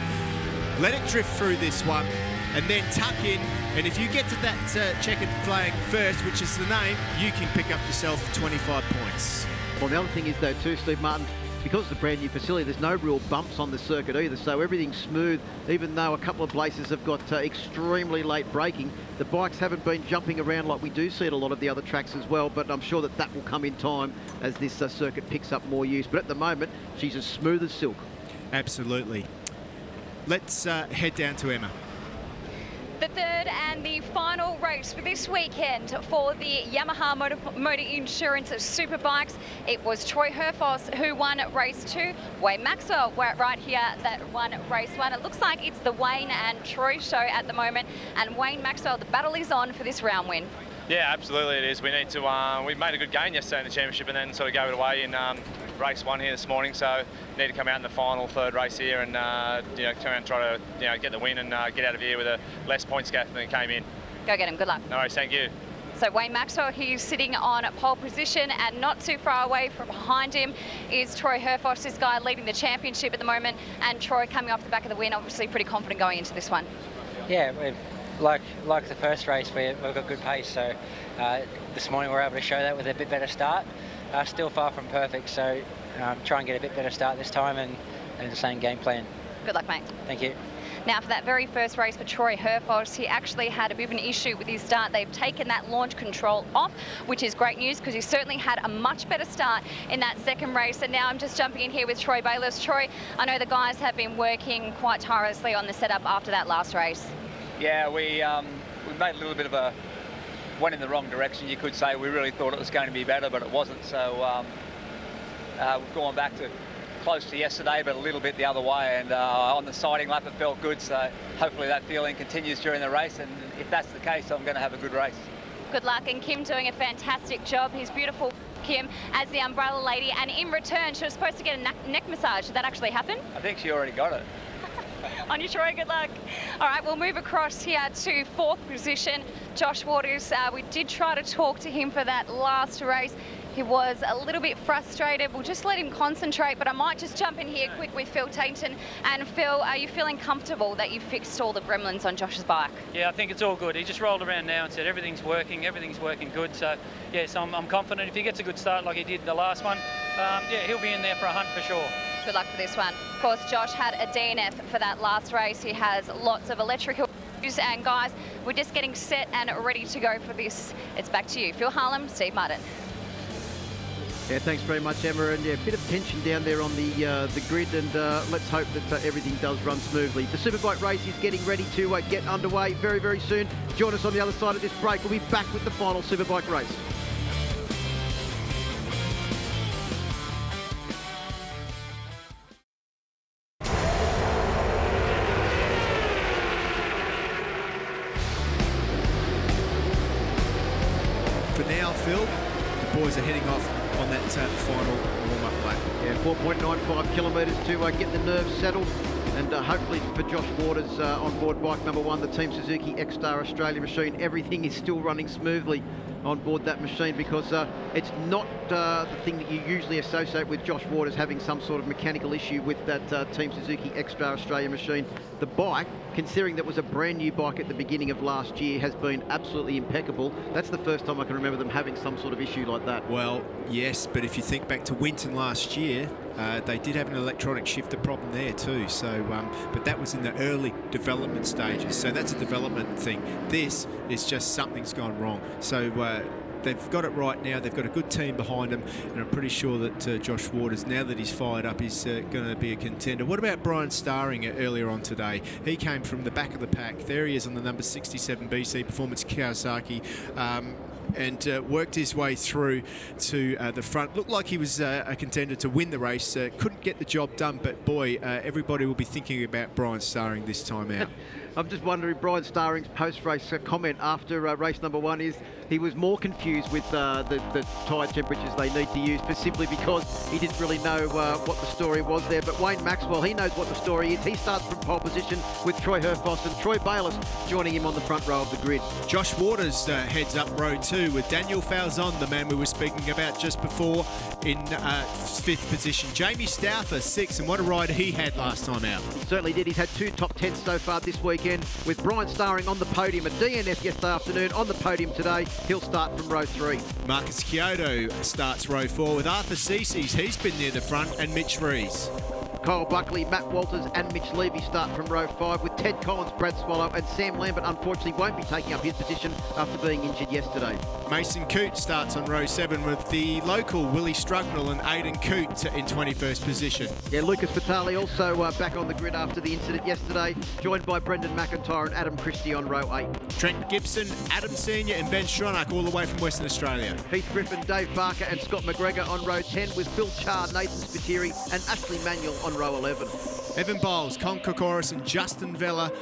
Let it drift through this one and then tuck in. And if you get to that checkered flag first, which is the name, you can pick up yourself 25 points. Well, the other thing is though too, Steve Martin, because it's a brand new facility, there's no real bumps on the circuit either, so everything's smooth. Even though a couple of places have got extremely late braking, the bikes haven't been jumping around like we do see at a lot of the other tracks as well, but I'm sure that will come in time as this circuit picks up more use. But at the moment, she's as smooth as silk. Absolutely. Let's head down to Emma. The 3rd and the final race for this weekend for the Yamaha Motor Insurance Superbikes. It was Troy Herfoss who won race 2. Wayne Maxwell right here that won race 1. It looks like it's the Wayne and Troy show at the moment. And Wayne Maxwell, the battle is on for this round win. Yeah, absolutely it is. We need to. We made a good gain yesterday in the championship, and then sort of gave it away in race 1 here this morning. So need to come out in the final third race here, and come out and try to get the win and get out of here with a less points gap than it came in. Go get him. Good luck. No worries. Thank you. So Wayne Maxwell, he's sitting on pole position, and not too far away from behind him is Troy Herfoss, this guy leading the championship at the moment, and Troy coming off the back of the win, obviously pretty confident going into this one. Yeah, like the first race, we've got good pace, so this morning we were able to show that with a bit better start. Still far from perfect, so try and get a bit better start this time and the same game plan. Good luck, mate. Thank you. Now, for that very first race for Troy Herfoss, he actually had a bit of an issue with his start. They've taken that launch control off, which is great news because he certainly had a much better start in that second race. And now I'm just jumping in here with Troy Bayliss. Troy, I know the guys have been working quite tirelessly on the setup after that last race. Yeah, we made a little bit of a went in the wrong direction, you could say. We really thought it was going to be better, but it wasn't. So we've gone back to close to yesterday, but a little bit the other way, and on the sighting lap it felt good, so hopefully that feeling continues during the race, and if that's the case, I'm going to have a good race. Good luck, and Kim doing a fantastic job. He's beautiful, Kim, as the umbrella lady, and in return she was supposed to get a neck massage. Did that actually happen? I think she already got it. On you, Troy, good luck. All right, we'll move across here to 4th position. Josh Waters, we did try to talk to him for that last race. He was a little bit frustrated. We'll just let him concentrate, but I might just jump in here quick with Phil Tainton. And Phil, are you feeling comfortable that you've fixed all the gremlins on Josh's bike? Yeah, I think it's all good. He just rolled around now and said everything's working good. So, yes, I'm confident if he gets a good start like he did the last one, yeah, he'll be in there for a hunt for sure. Good luck for this one. Of course, Josh had a DNF for that last race. He has lots of electrical issues. And guys, we're just getting set and ready to go for this. It's back to you. Phil Harlem, Steve Martin. Yeah, thanks very much, Emma. And yeah, a bit of tension down there on the grid, and let's hope that everything does run smoothly. The Superbike race is getting ready to get underway very, very soon. Join us on the other side of this break. We'll be back with the final Superbike race. For now, Phil, the boys are heading off on that final warm-up lap. Yeah, 4.95 kilometres to get the nerves settled, and hopefully for Josh Waters on board bike number 1, the Team Suzuki X-Star Australia machine, everything is still running smoothly on board that machine, because it's not the thing that you usually associate with Josh Waters having some sort of mechanical issue with that Team Suzuki X-Star Australia machine. The bike, considering that was a brand new bike at the beginning of last year, has been absolutely impeccable. That's the first time I can remember them having some sort of issue like that. Well, yes, but if you think back to Winton last year, they did have an electronic shifter problem there too. So, but that was in the early development stages. So that's a development thing. This is just something's gone wrong. So they've got it right now. They've got a good team behind them, and I'm pretty sure that Josh Waters, now that he's fired up, is going to be a contender. What about Brian Starring earlier on today? He came from the back of the pack. There he is on the number 67 BC Performance Kawasaki. And worked his way through to the front. Looked like he was a contender to win the race. Couldn't get the job done, but boy, everybody will be thinking about Brian Starring this time out. I'm just wondering, Brian Starring's post-race comment after race number 1 is he was more confused with the tyre temperatures they need to use, but simply because he didn't really know what the story was there. But Wayne Maxwell, he knows what the story is. He starts from pole position with Troy Herfoss, and Troy Bayliss joining him on the front row of the grid. Josh Waters heads up row 2 with Daniel Falzon, the man we were speaking about just before, in 5th position. Jamie Stouther, 6th, and what a ride he had last time out. He certainly did. He's had 2 top 10s so far this weekend, with Brian Starring on the podium, a DNF yesterday afternoon, on the podium today. He'll start from row 3. Marcus Kyoto starts row 4 with Arthur Cece's. He's been near the front, and Mitch Rees. Kyle Buckley, Matt Walters and Mitch Levy start from row 5, with Ted Collins, Brad Swallow and Sam Lambert unfortunately won't be taking up his position after being injured yesterday. Mason Coote starts on row 7 with the local Willie Strugnell and Aidan Coote in 21st position. Yeah, Lucas Vitale also back on the grid after the incident yesterday, joined by Brendan McIntyre and Adam Christie on row 8. Trent Gibson, Adam Senior and Ben Stronach all the way from Western Australia. Heath Griffin, Dave Barker and Scott McGregor on row 10, with Phil Char, Nathan Spiteri and Ashley Manuel on row 11. Evan Bowles, Con Kokoris and Justin Vella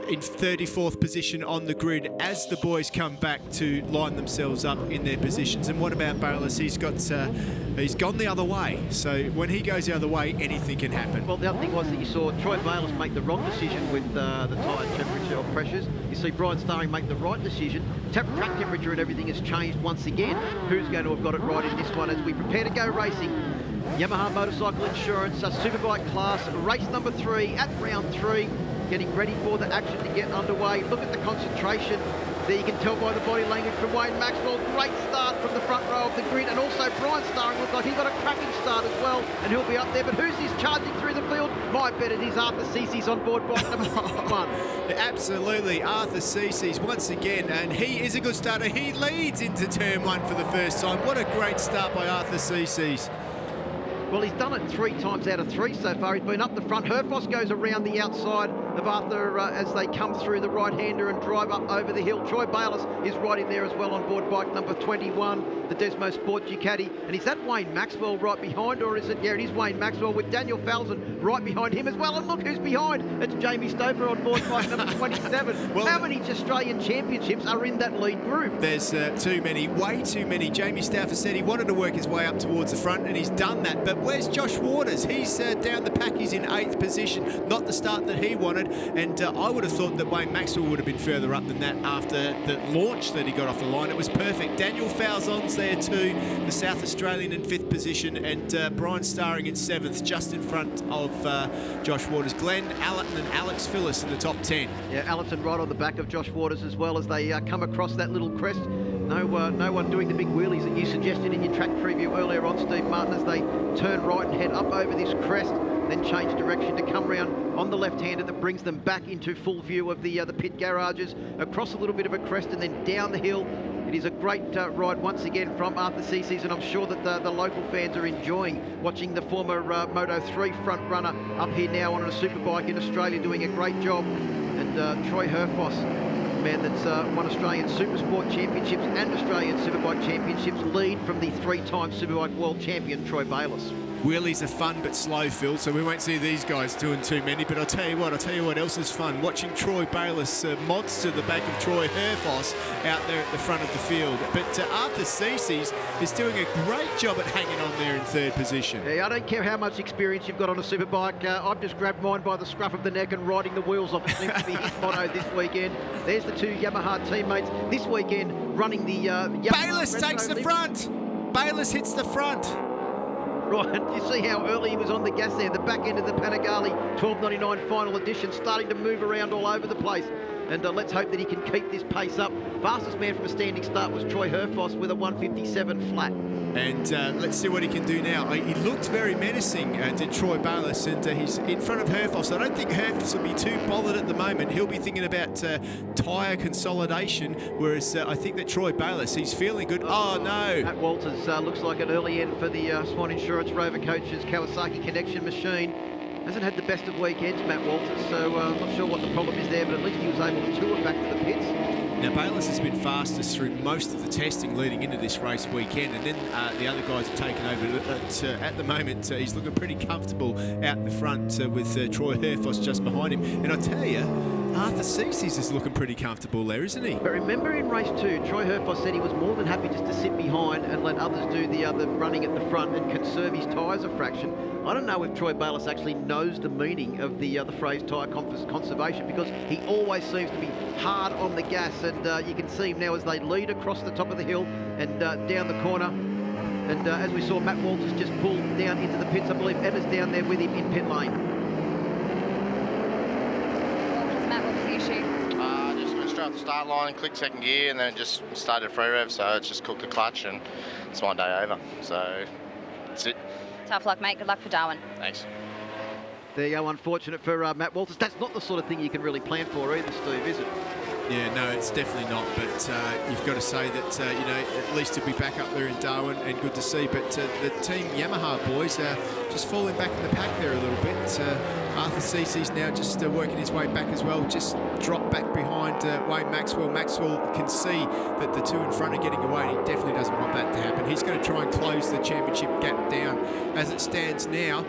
in 34th position on the grid as the boys come back to line themselves up in their positions. And what about Bayless? He's gone the other way. So when he goes the other way, anything can happen. Well, the other thing was that you saw Troy Bayless make the wrong decision with the tyre temperature or pressures. You see Brian Starring make the right decision. Track temperature and everything has changed once again. Who's going to have got it right in this one as we prepare to go racing? Yamaha Motorcycle Insurance, Superbike class, race number 3 at round 3. Getting ready for the action to get underway. Look at the concentration. There you can tell by the body language from Wayne Maxwell. Great start from the front row of the grid. And also Brian Starring looked like he got a cracking start as well. And he'll be up there. But who's this charging through the field? My bet it is Arthur Cece's on board bike number 61. Absolutely, Arthur Cece's once again. And he is a good starter. He leads into turn 1 for the first time. What a great start by Arthur Cece's. Well, he's done it 3 times out of 3 so far. He's been up the front. Herfoss goes around the outside of Arthur as they come through the right-hander and drive up over the hill. Troy Bayless is right in there as well on board bike number 21, the Desmo Sport Ducati. And is that Wayne Maxwell right behind, or is it? Yeah, it is Wayne Maxwell with Daniel Falzon right behind him as well. And look who's behind. It's Jamie Stover on board bike number 27. Well, how many Australian championships are in that lead group? There's too many, way too many. Jamie Stafford said he wanted to work his way up towards the front, and he's done that. But where's Josh Waters? He's down the pack. He's in 8th position. Not the start that he wanted. And I would have thought that Wayne Maxwell would have been further up than that after the launch that he got off the line. It was perfect. Daniel Falzon's there too, the South Australian in 5th position, and Brian Starring in 7th, just in front of Josh Waters. Glen, Allerton and Alex Phillips in the top 10. Yeah, Allerton right on the back of Josh Waters as well as they come across that little crest. No one doing the big wheelies that you suggested in your track preview earlier on, Steve Martin, as they turn right and head up over this crest, then change direction to come round on the left-hander that brings them back into full view of the pit garages, across a little bit of a crest and then down the hill. It is a great ride once again from Arthur Cece's, and I'm sure that the local fans are enjoying watching the former Moto3 front runner up here now on a superbike in Australia doing a great job. And Troy Herfoss, man that's won Australian Supersport Championships and Australian Superbike Championships, lead from the 3-time Superbike World Champion Troy Bayless. Wheelies are fun but slow, Phil, so we won't see these guys doing too many. But I'll tell you what else is fun. Watching Troy Bayless monster the back of Troy Herfoss out there at the front of the field. But Arthur Cece's is doing a great job at hanging on there in 3rd position. Yeah, I don't care how much experience you've got on a superbike. I've just grabbed mine by the scruff of the neck and riding the wheels off. It seems to be his motto this weekend. There's the 2 Yamaha teammates this weekend running the Bayless takes the front. Bayless hits the front. Right, you see how early he was on the gas there. The back end of the Panigale 1299 final edition starting to move around all over the place. And let's hope that he can keep this pace up. Fastest man from a standing start was Troy Herfoss with a 1:57 flat. And let's see what he can do now. He looked very menacing, did Troy Bayless, and he's in front of Herfoss. I don't think Herfoss will be too bothered at the moment. He'll be thinking about tyre consolidation, whereas I think that Troy Bayless, he's feeling good. Oh no! Matt Walters looks like an early end for the Swan Insurance Rover Coaches Kawasaki Connection machine. Hasn't had the best of weekends, Matt Walters, so I'm not sure what the problem is there, but at least he was able to tour back to the pits. Now, Bayless has been fastest through most of the testing leading into this race weekend, and then the other guys have taken over. But at the moment, he's looking pretty comfortable out the front with Troy Herfoss just behind him. And I tell you, Arthur Cece's is looking pretty comfortable there, isn't he? But remember in race 2, Troy Herfoss said he was more than happy just to sit behind and let others do the other running at the front and conserve his tyres a fraction. I don't know if Troy Bayless actually knows the meaning of the phrase tyre conservation, because he always seems to be hard on the gas, and you can see him now as they lead across the top of the hill and down the corner. And as we saw, Matt Walters just pulled down into the pits. I believe Emma's down there with him in pit lane. Matt, what was the issue? Just went straight off the start line, clicked 2nd gear, and then it just started free rev, so it's just cooked the clutch, and it's my day over. So that's it. Tough luck, mate. Good luck for Darwin. Thanks. There you go. Unfortunate for Matt Walters. That's not the sort of thing you can really plan for either, Steve, is it? Yeah, no, it's definitely not. But you've got to say that, at least he'll be back up there in Darwin, and good to see. But the team Yamaha boys are just falling back in the pack there a little bit. Arthur Cece's now just working his way back as well. Just dropped back behind Wayne Maxwell. Maxwell can see that the 2 in front are getting away. He definitely doesn't want that to happen. He's going to try and close the championship gap down. As it stands now,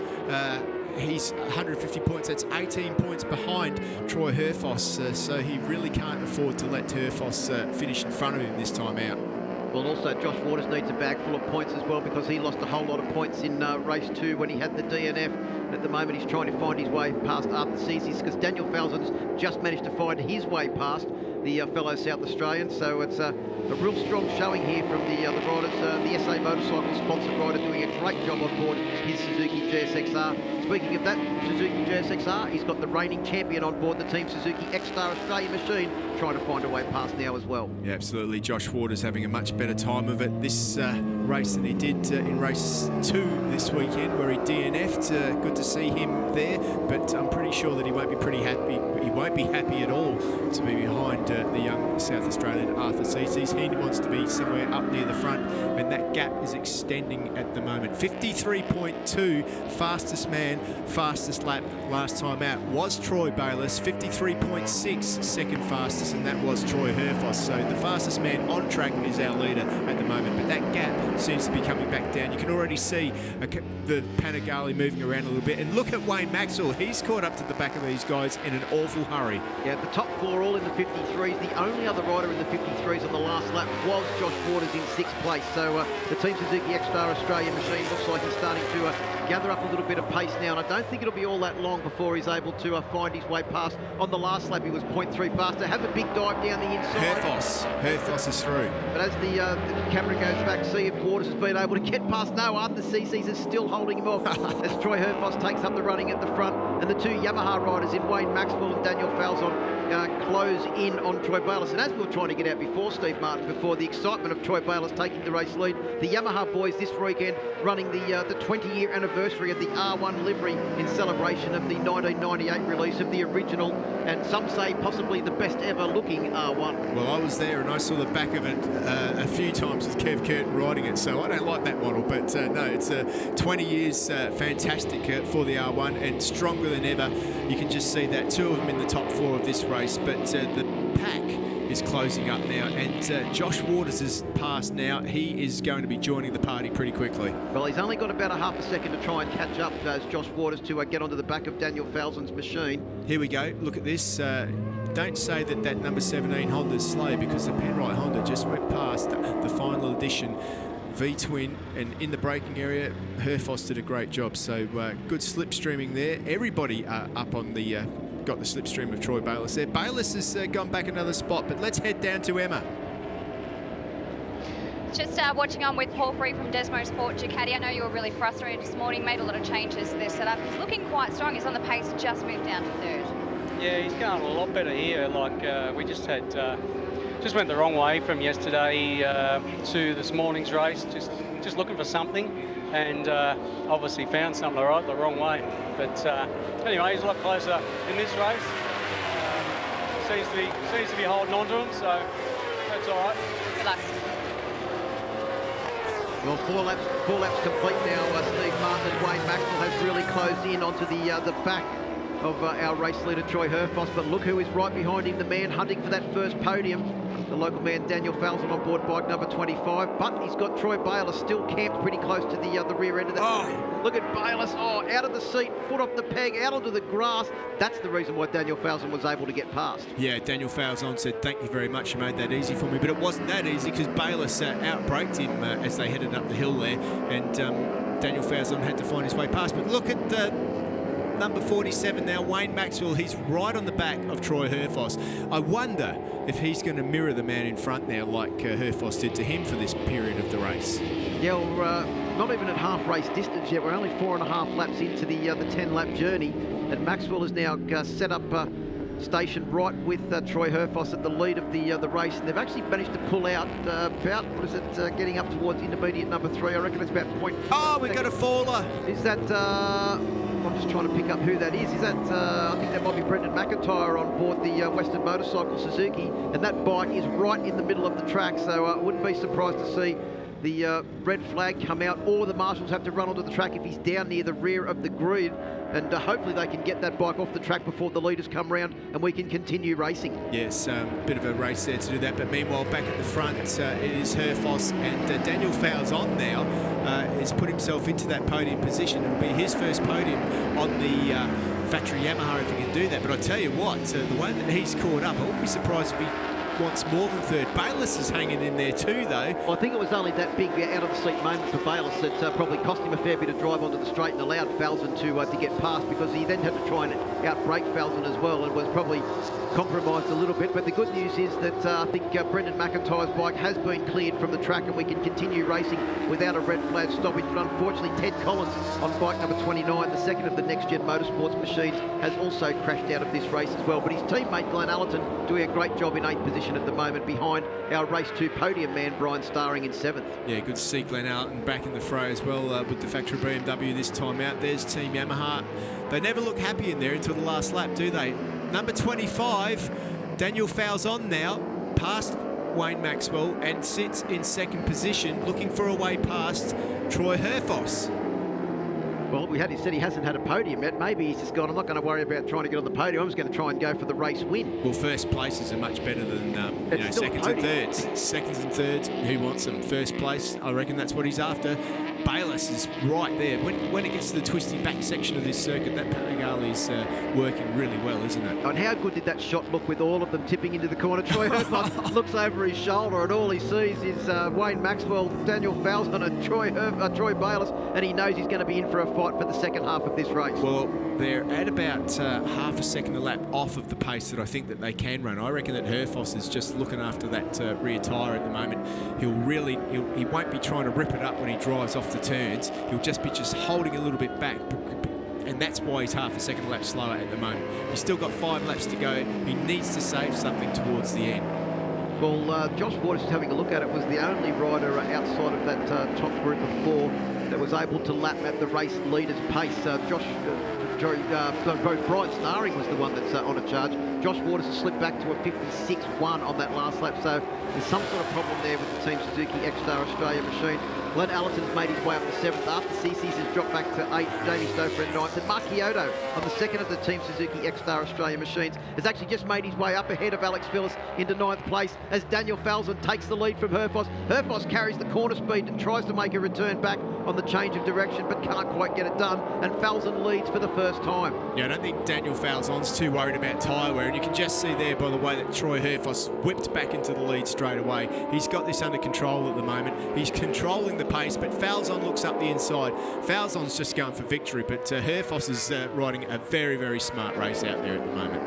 he's 150 points. That's 18 points behind Troy Herfoss, so he really can't afford to let Herfoss finish in front of him this time out. Well, also Josh Waters needs a bag full of points as well, because he lost a whole lot of points in race 2 when he had the DNF. And at the moment, he's trying to find his way past Arthur Cecil, because Daniel Falzon's just managed to find his way past the fellow South Australian. So it's a real strong showing here from the riders. The SA Motorcycle sponsored rider doing a great job on board his Suzuki GSXR. Speaking of that, Suzuki GSXR, he's got the reigning champion on board the Team Suzuki X-Star Australia machine, trying to find a way past now as well. Yeah, absolutely. Josh Waters having a much better time of it this race than he did in race 2 this weekend, where he DNF'd. Good to see him there, but I'm pretty sure that he won't be pretty happy. He won't be happy at all to be behind the young South Australian Arthur Cecil. He wants to be somewhere up near the front, and that gap is extending at the moment. 53.2, fastest man, fastest lap last time out was Troy Bayliss. 53.6, second fastest, and that was Troy Herfoss. So the fastest man on track is our leader at the moment, but that gap seems to be coming back down. You can already see the Panigale moving around a little bit, and look at Wayne Maxwell. He's caught up to the back of these guys in an awful hurry. Yeah, the top 4 all in the 53s. The only other rider in the 53s on the last lap was Josh Waters in 6th place. So the Team Suzuki X-Star Australia machine looks like he's starting to gather up a little bit of pace now, and I don't think it'll be all that long before he's able to find his way past. On the last lap, he was 0.3 faster. Have a big dive down the inside. Herfoss is through. But as the camera goes back, see if Waters has been able to get past. No, Arthur Cecil is still holding him off as Troy Herfoss takes up the running at the front, and the 2 Yamaha riders in Wayne Maxwell and Daniel Falzon close in on Troy Bayliss. And as we were trying to get out before, Steve Martin, before the excitement of Troy Bayliss taking the race lead, the Yamaha boys this weekend running the 20-year anniversary of the R1 livery in celebration of the 1998 release of the original, and some say possibly the best ever looking R1. Well, I was there and I saw the back of it a few times with Kev Curtin riding it, so I don't like that model, but no, it's 20 years fantastic for the R1 and stronger than ever. You can just see that 2 of them in the top 4 of this race, but the pack is closing up now, and Josh Waters is past now. He is going to be joining the party pretty quickly. Well, he's only got about a half a second to try and catch up as Josh Waters to get onto the back of Daniel Falzon's machine. Here we go. Look at this. Don't say that number 17 Honda's slow, because the Penrite Honda just went past the final edition V-twin, and in the braking area, Herfoss did a great job. So good slipstreaming there. Everybody up on the got the slipstream of Troy Bayliss there. Bayliss has gone back another spot, but let's head down to Emma. Just watching on with Paul Free from Bend Motorsport Ducati. I know you were really frustrated this morning, made a lot of changes to their setup. He's looking quite strong. He's on the pace, just moved down to 3rd. Yeah, he's going a lot better here. We just had just went the wrong way from yesterday to this morning's race. Just looking for something, and obviously found something the wrong way. But anyway, he's a lot closer in this race. Seems to be holding on to him, so that's all right. Good luck. Well, four laps complete now. Steve Martin and Wayne Maxwell has really closed in onto the back of our race leader Troy Herfoss, but look who is right behind him, the man hunting for that first podium, the local man Daniel Falzon on board bike number 25, but he's got Troy Bayliss still camped pretty close to the rear end of that. Oh. Look at Bayliss, out of the seat, foot off the peg, out onto the grass. That's the reason why Daniel Falzon was able to get past. Yeah, Daniel Falzon said, thank you very much, you made that easy for me, but it wasn't that easy because Bayliss outbraked him as they headed up the hill there, and Daniel Falzon had to find his way past. But look at number 47 now, Wayne Maxwell. He's right on the back of Troy Herfoss. I wonder if he's going to mirror the man in front now like Herfoss did to him for this period of the race. Yeah, well, not even at half race distance yet. We're only 4.5 laps into the 10-lap journey, and Maxwell is now set up stationed right with Troy Herfoss at the lead of the race, and they've actually managed to pull out about, what is it, getting up towards intermediate number 3. I reckon it's about point. Oh, we've got a faller. Is that, I'm just trying to pick up who that is. Is that, I think that might be Brendan McIntyre on board the Western Motorcycle Suzuki, and that bike is right in the middle of the track, so I wouldn't be surprised to see the red flag come out, or the marshals have to run onto the track if he's down near the rear of the grid. and hopefully they can get that bike off the track before the leaders come round and we can continue racing. Yes, bit of a race there to do that, but meanwhile back at the front it is Herfoss, and Daniel Falzon now has put himself into that podium position. It'll be his first podium on the factory Yamaha if he can do that, but I tell you what, the way that he's caught up, I wouldn't be surprised if he wants more than third. Bayless is hanging in there too, though. Well, I think it was only that big out-of-the-seat moment for Bayless that probably cost him a fair bit of drive onto the straight and allowed Falzon to get past, because he then had to try and out-brake Falzon as well, and was probably compromised a little bit. But the good news is that I think Brendan McIntyre's bike has been cleared from the track, and we can continue racing without a red flag stoppage. But unfortunately, Ted Collins on bike number 29, the second of the Next Gen Motorsports machines, has also crashed out of this race as well. But his teammate Glen Allerton doing a great job in 8th position at the moment, behind our race 2 podium man Brian Starring in 7th. Yeah, good to see Glen Allerton back in the fray as well with the factory BMW this time out. There's Team Yamaha. They never look happy in there until the last lap, do they? Number 25, Daniel Falzon now, past Wayne Maxwell, and sits in 2nd position, looking for a way past Troy Herfoss. Well, he said he hasn't had a podium yet. Maybe he's just gone, I'm not going to worry about trying to get on the podium. I'm just going to try and go for the race win. Well, first places are much better than seconds and thirds. Seconds and thirds, who wants them? First place, I reckon that's what he's after. Bayless is right there. When it gets to the twisty back section of this circuit, that Panigale is working really well, isn't it? And how good did that shot look with all of them tipping into the corner? Troy Herfoss looks over his shoulder and all he sees is Wayne Maxwell, Daniel Falzon and Troy Bayless, and he knows he's going to be in for a fight for the second half of this race. Well, they're at about half a second a lap off of the pace that I think that they can run. I reckon that Herfoss is just looking after that rear tyre at the moment. He won't be trying to rip it up when he drives off the turns. He'll just be holding a little bit back, and that's why he's half a second a lap slower at the moment. He's still got 5 laps to go. He needs to save something towards the end. Well, Josh Waters, having a look at it, was the only rider outside of that top group of 4 that was able to lap at the race leader's pace. Brian Starring was the one that's on a charge. Josh Waters has slipped back to a 56.1 on that last lap, so there's some sort of problem there with the Team Suzuki X-Star Australia machine. Glen Allerton's made his way up to 7th after CC's has dropped back to 8th, Jamie Stouffer in 9th, and Mark Kyoto on the 2nd of the Team Suzuki X-Star Australia machines has actually just made his way up ahead of Alex Phillips into 9th place as Daniel Falzon takes the lead from Herfoss. Herfoss carries the corner speed and tries to make a return back on the change of direction, but can't quite get it done, and Falzon leads for the first time. Yeah, I don't think Daniel Falzon's too worried about tyre wear, and you can just see there by the way that Troy Herfoss whipped back into the lead straight away. He's got this under control at the moment. He's controlling the pace, but Falzon looks up the inside. Falzon's just going for victory, but Herfoss is riding a very, very smart race out there at the moment.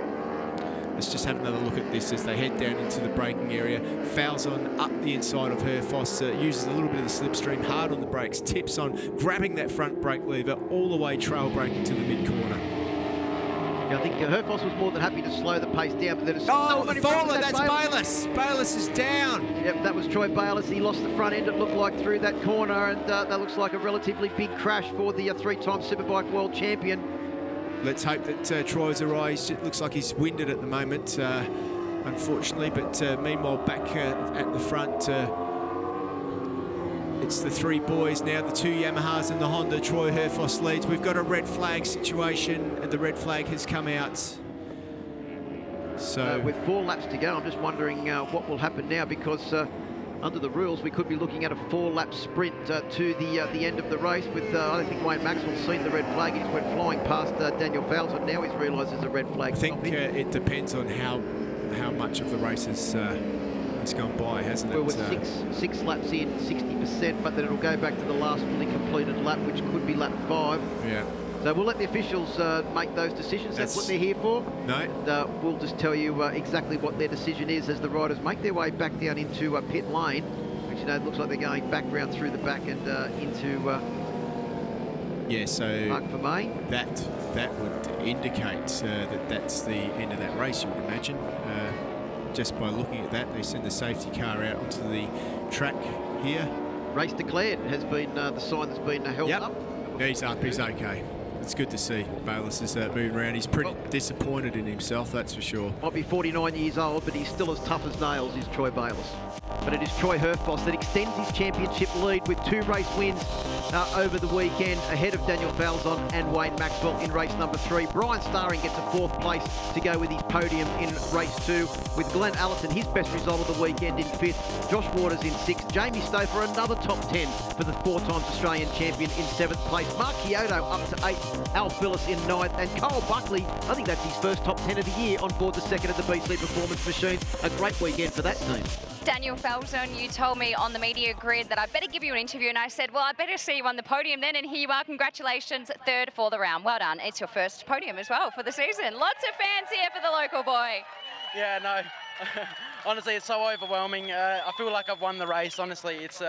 Let's just have another look at this as they head down into the braking area. Falzon up the inside of Herfoss, uses a little bit of the slipstream, hard on the brakes, tips on, grabbing that front brake lever all the way trail braking to the mid-corner. Yeah, I think Herfoss was more than happy to slow the pace down, but then it's that's Bayless. Bayless is down. Yep, that was Troy Bayless. He lost the front end, it looked like, through that corner, and that looks like a relatively big crash for the 3-time Superbike World Champion. Let's hope that Troy's arrived. It looks like he's winded at the moment, unfortunately, but meanwhile back at the front, it's the 3 boys now, the 2 Yamahas and the Honda. Troy Herfoss leads. We've got a red flag situation, and the red flag has come out. So with 4 laps to go, I'm just wondering what will happen now, because under the rules, we could be looking at a 4-lap sprint to the end of the race. With I don't think Wayne Maxwell's seen the red flag. He just went flying past Daniel Falzon. Now he's realised there's a red flag. I think it depends on how much of the race has gone by, hasn't it? Well, with 6 laps in, 60%, but then it'll go back to the last fully completed lap, which could be lap 5. Yeah. So we'll let the officials make those decisions. That's what they're here for. No. And, we'll just tell you exactly what their decision is as the riders make their way back down into pit lane, which, you know, it looks like they're going back round through the back and into Mark Vermey. That would indicate that that's the end of that race, you would imagine. Just by looking at that, they send the safety car out onto the track here. Race declared has been the sign that's been held up. He's up, he's okay. It's good to see Bayless is moving around. He's pretty disappointed in himself, that's for sure. Might be 49 years old, but he's still as tough as nails, is Troy Bayless. But it is Troy Herfoss that extends his championship lead with 2 race wins over the weekend, ahead of Daniel Falzon and Wayne Maxwell in race number 3. Brian Starring gets a 4th place to go with his podium in race 2, with Glen Allerton, his best result of the weekend, in 5th. Josh Waters in 6th. Jamie Stouffer, another top 10 for the 4 times Australian champion, in 7th place. Mark Kyoto up to 8th. Al Phillips in 9th. And Cole Buckley, I think that's his first top 10 of the year, on board the 2nd of the BC Performance Machines. A great weekend for that team. Daniel Falzon, you told me on the media grid that I better give you an interview, and I said, well, I better see you on the podium then, and here you are. Congratulations, 3rd for the round. Well done. It's your first podium as well for the season. Lots of fans here for the local boy. Yeah, no, honestly, it's so overwhelming. I feel like I've won the race, honestly. It's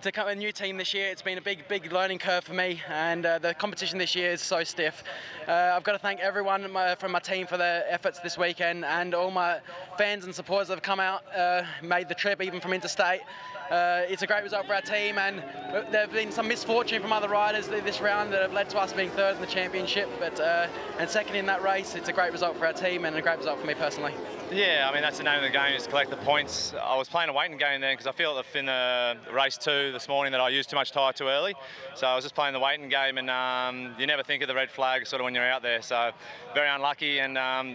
to come a new team this year, it's been a big learning curve for me, and the competition this year is so stiff. I've got to thank everyone from my team for their efforts this weekend, and all my fans and supporters that have come out, made the trip even from interstate. It's a great result for our team, and there have been some misfortune from other riders this round that have led to us being 3rd in the championship, but and 2nd in that race. It's a great result for our team and a great result for me personally. Yeah, I mean, that's the name of the game, is collect the points. I was playing a waiting game then because I feel that in the race 2 this morning that I used too much tyre too early. So I was just playing the waiting game, and you never think of the red flag sort of when you're out there. So very unlucky, and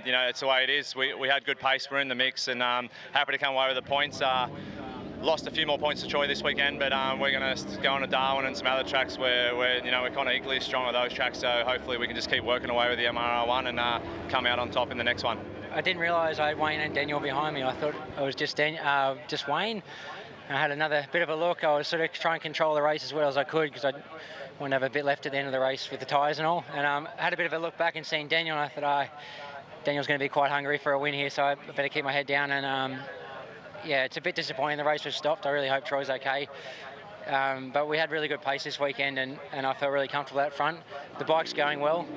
you know, it's the way it is. We had good pace, we're in the mix, and happy to come away with the points. Lost a few more points to Troy this weekend, but we're going to go on to Darwin and some other tracks where you know, we're kind of equally strong on those tracks. So hopefully we can just keep working away with the MRR1 and come out on top in the next one. I didn't realise I had Wayne and Daniel behind me. I thought it was just Wayne. I had another bit of a look. I was sort of trying to control the race as well as I could, because I wanted to have a bit left at the end of the race with the tyres and all. And I had a bit of a look back and seen Daniel, and I thought, Daniel's going to be quite hungry for a win here, so I better keep my head down. And yeah, it's a bit disappointing the race was stopped. I really hope Troy's okay. But we had really good pace this weekend, and I felt really comfortable out front. The bike's going well.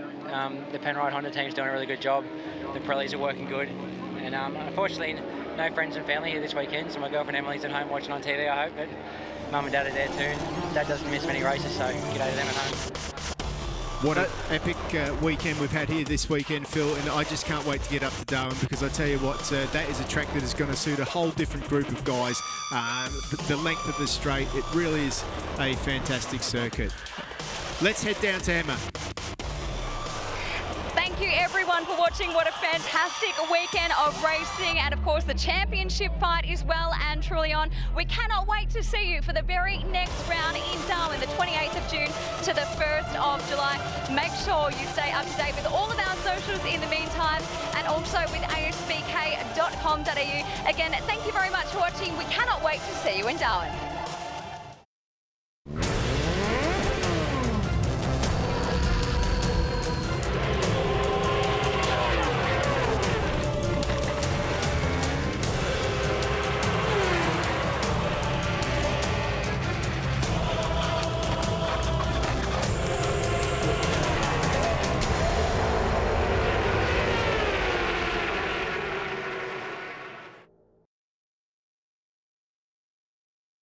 The Penrite Honda team's doing a really good job. The Pirellis are working good. And unfortunately, no friends and family here this weekend, so my girlfriend Emily's at home watching on TV, I hope. But Mum and Dad are there too. Dad doesn't miss many races, so g'day to them at home. What an epic weekend we've had here this weekend, Phil, and I just can't wait to get up to Darwin, because I tell you what, that is a track that is going to suit a whole different group of guys. The length of the straight, it really is a fantastic circuit. Let's head down to Emma. Thank you everyone for watching. What a fantastic weekend of racing, and of course the championship fight is well and truly on. We cannot wait to see you for the very next round in Darwin, the 28th of June to the 1st of July. Make sure you stay up to date with all of our socials in the meantime, and also with asbk.com.au. Again, thank you very much for watching. We cannot wait to see you in Darwin.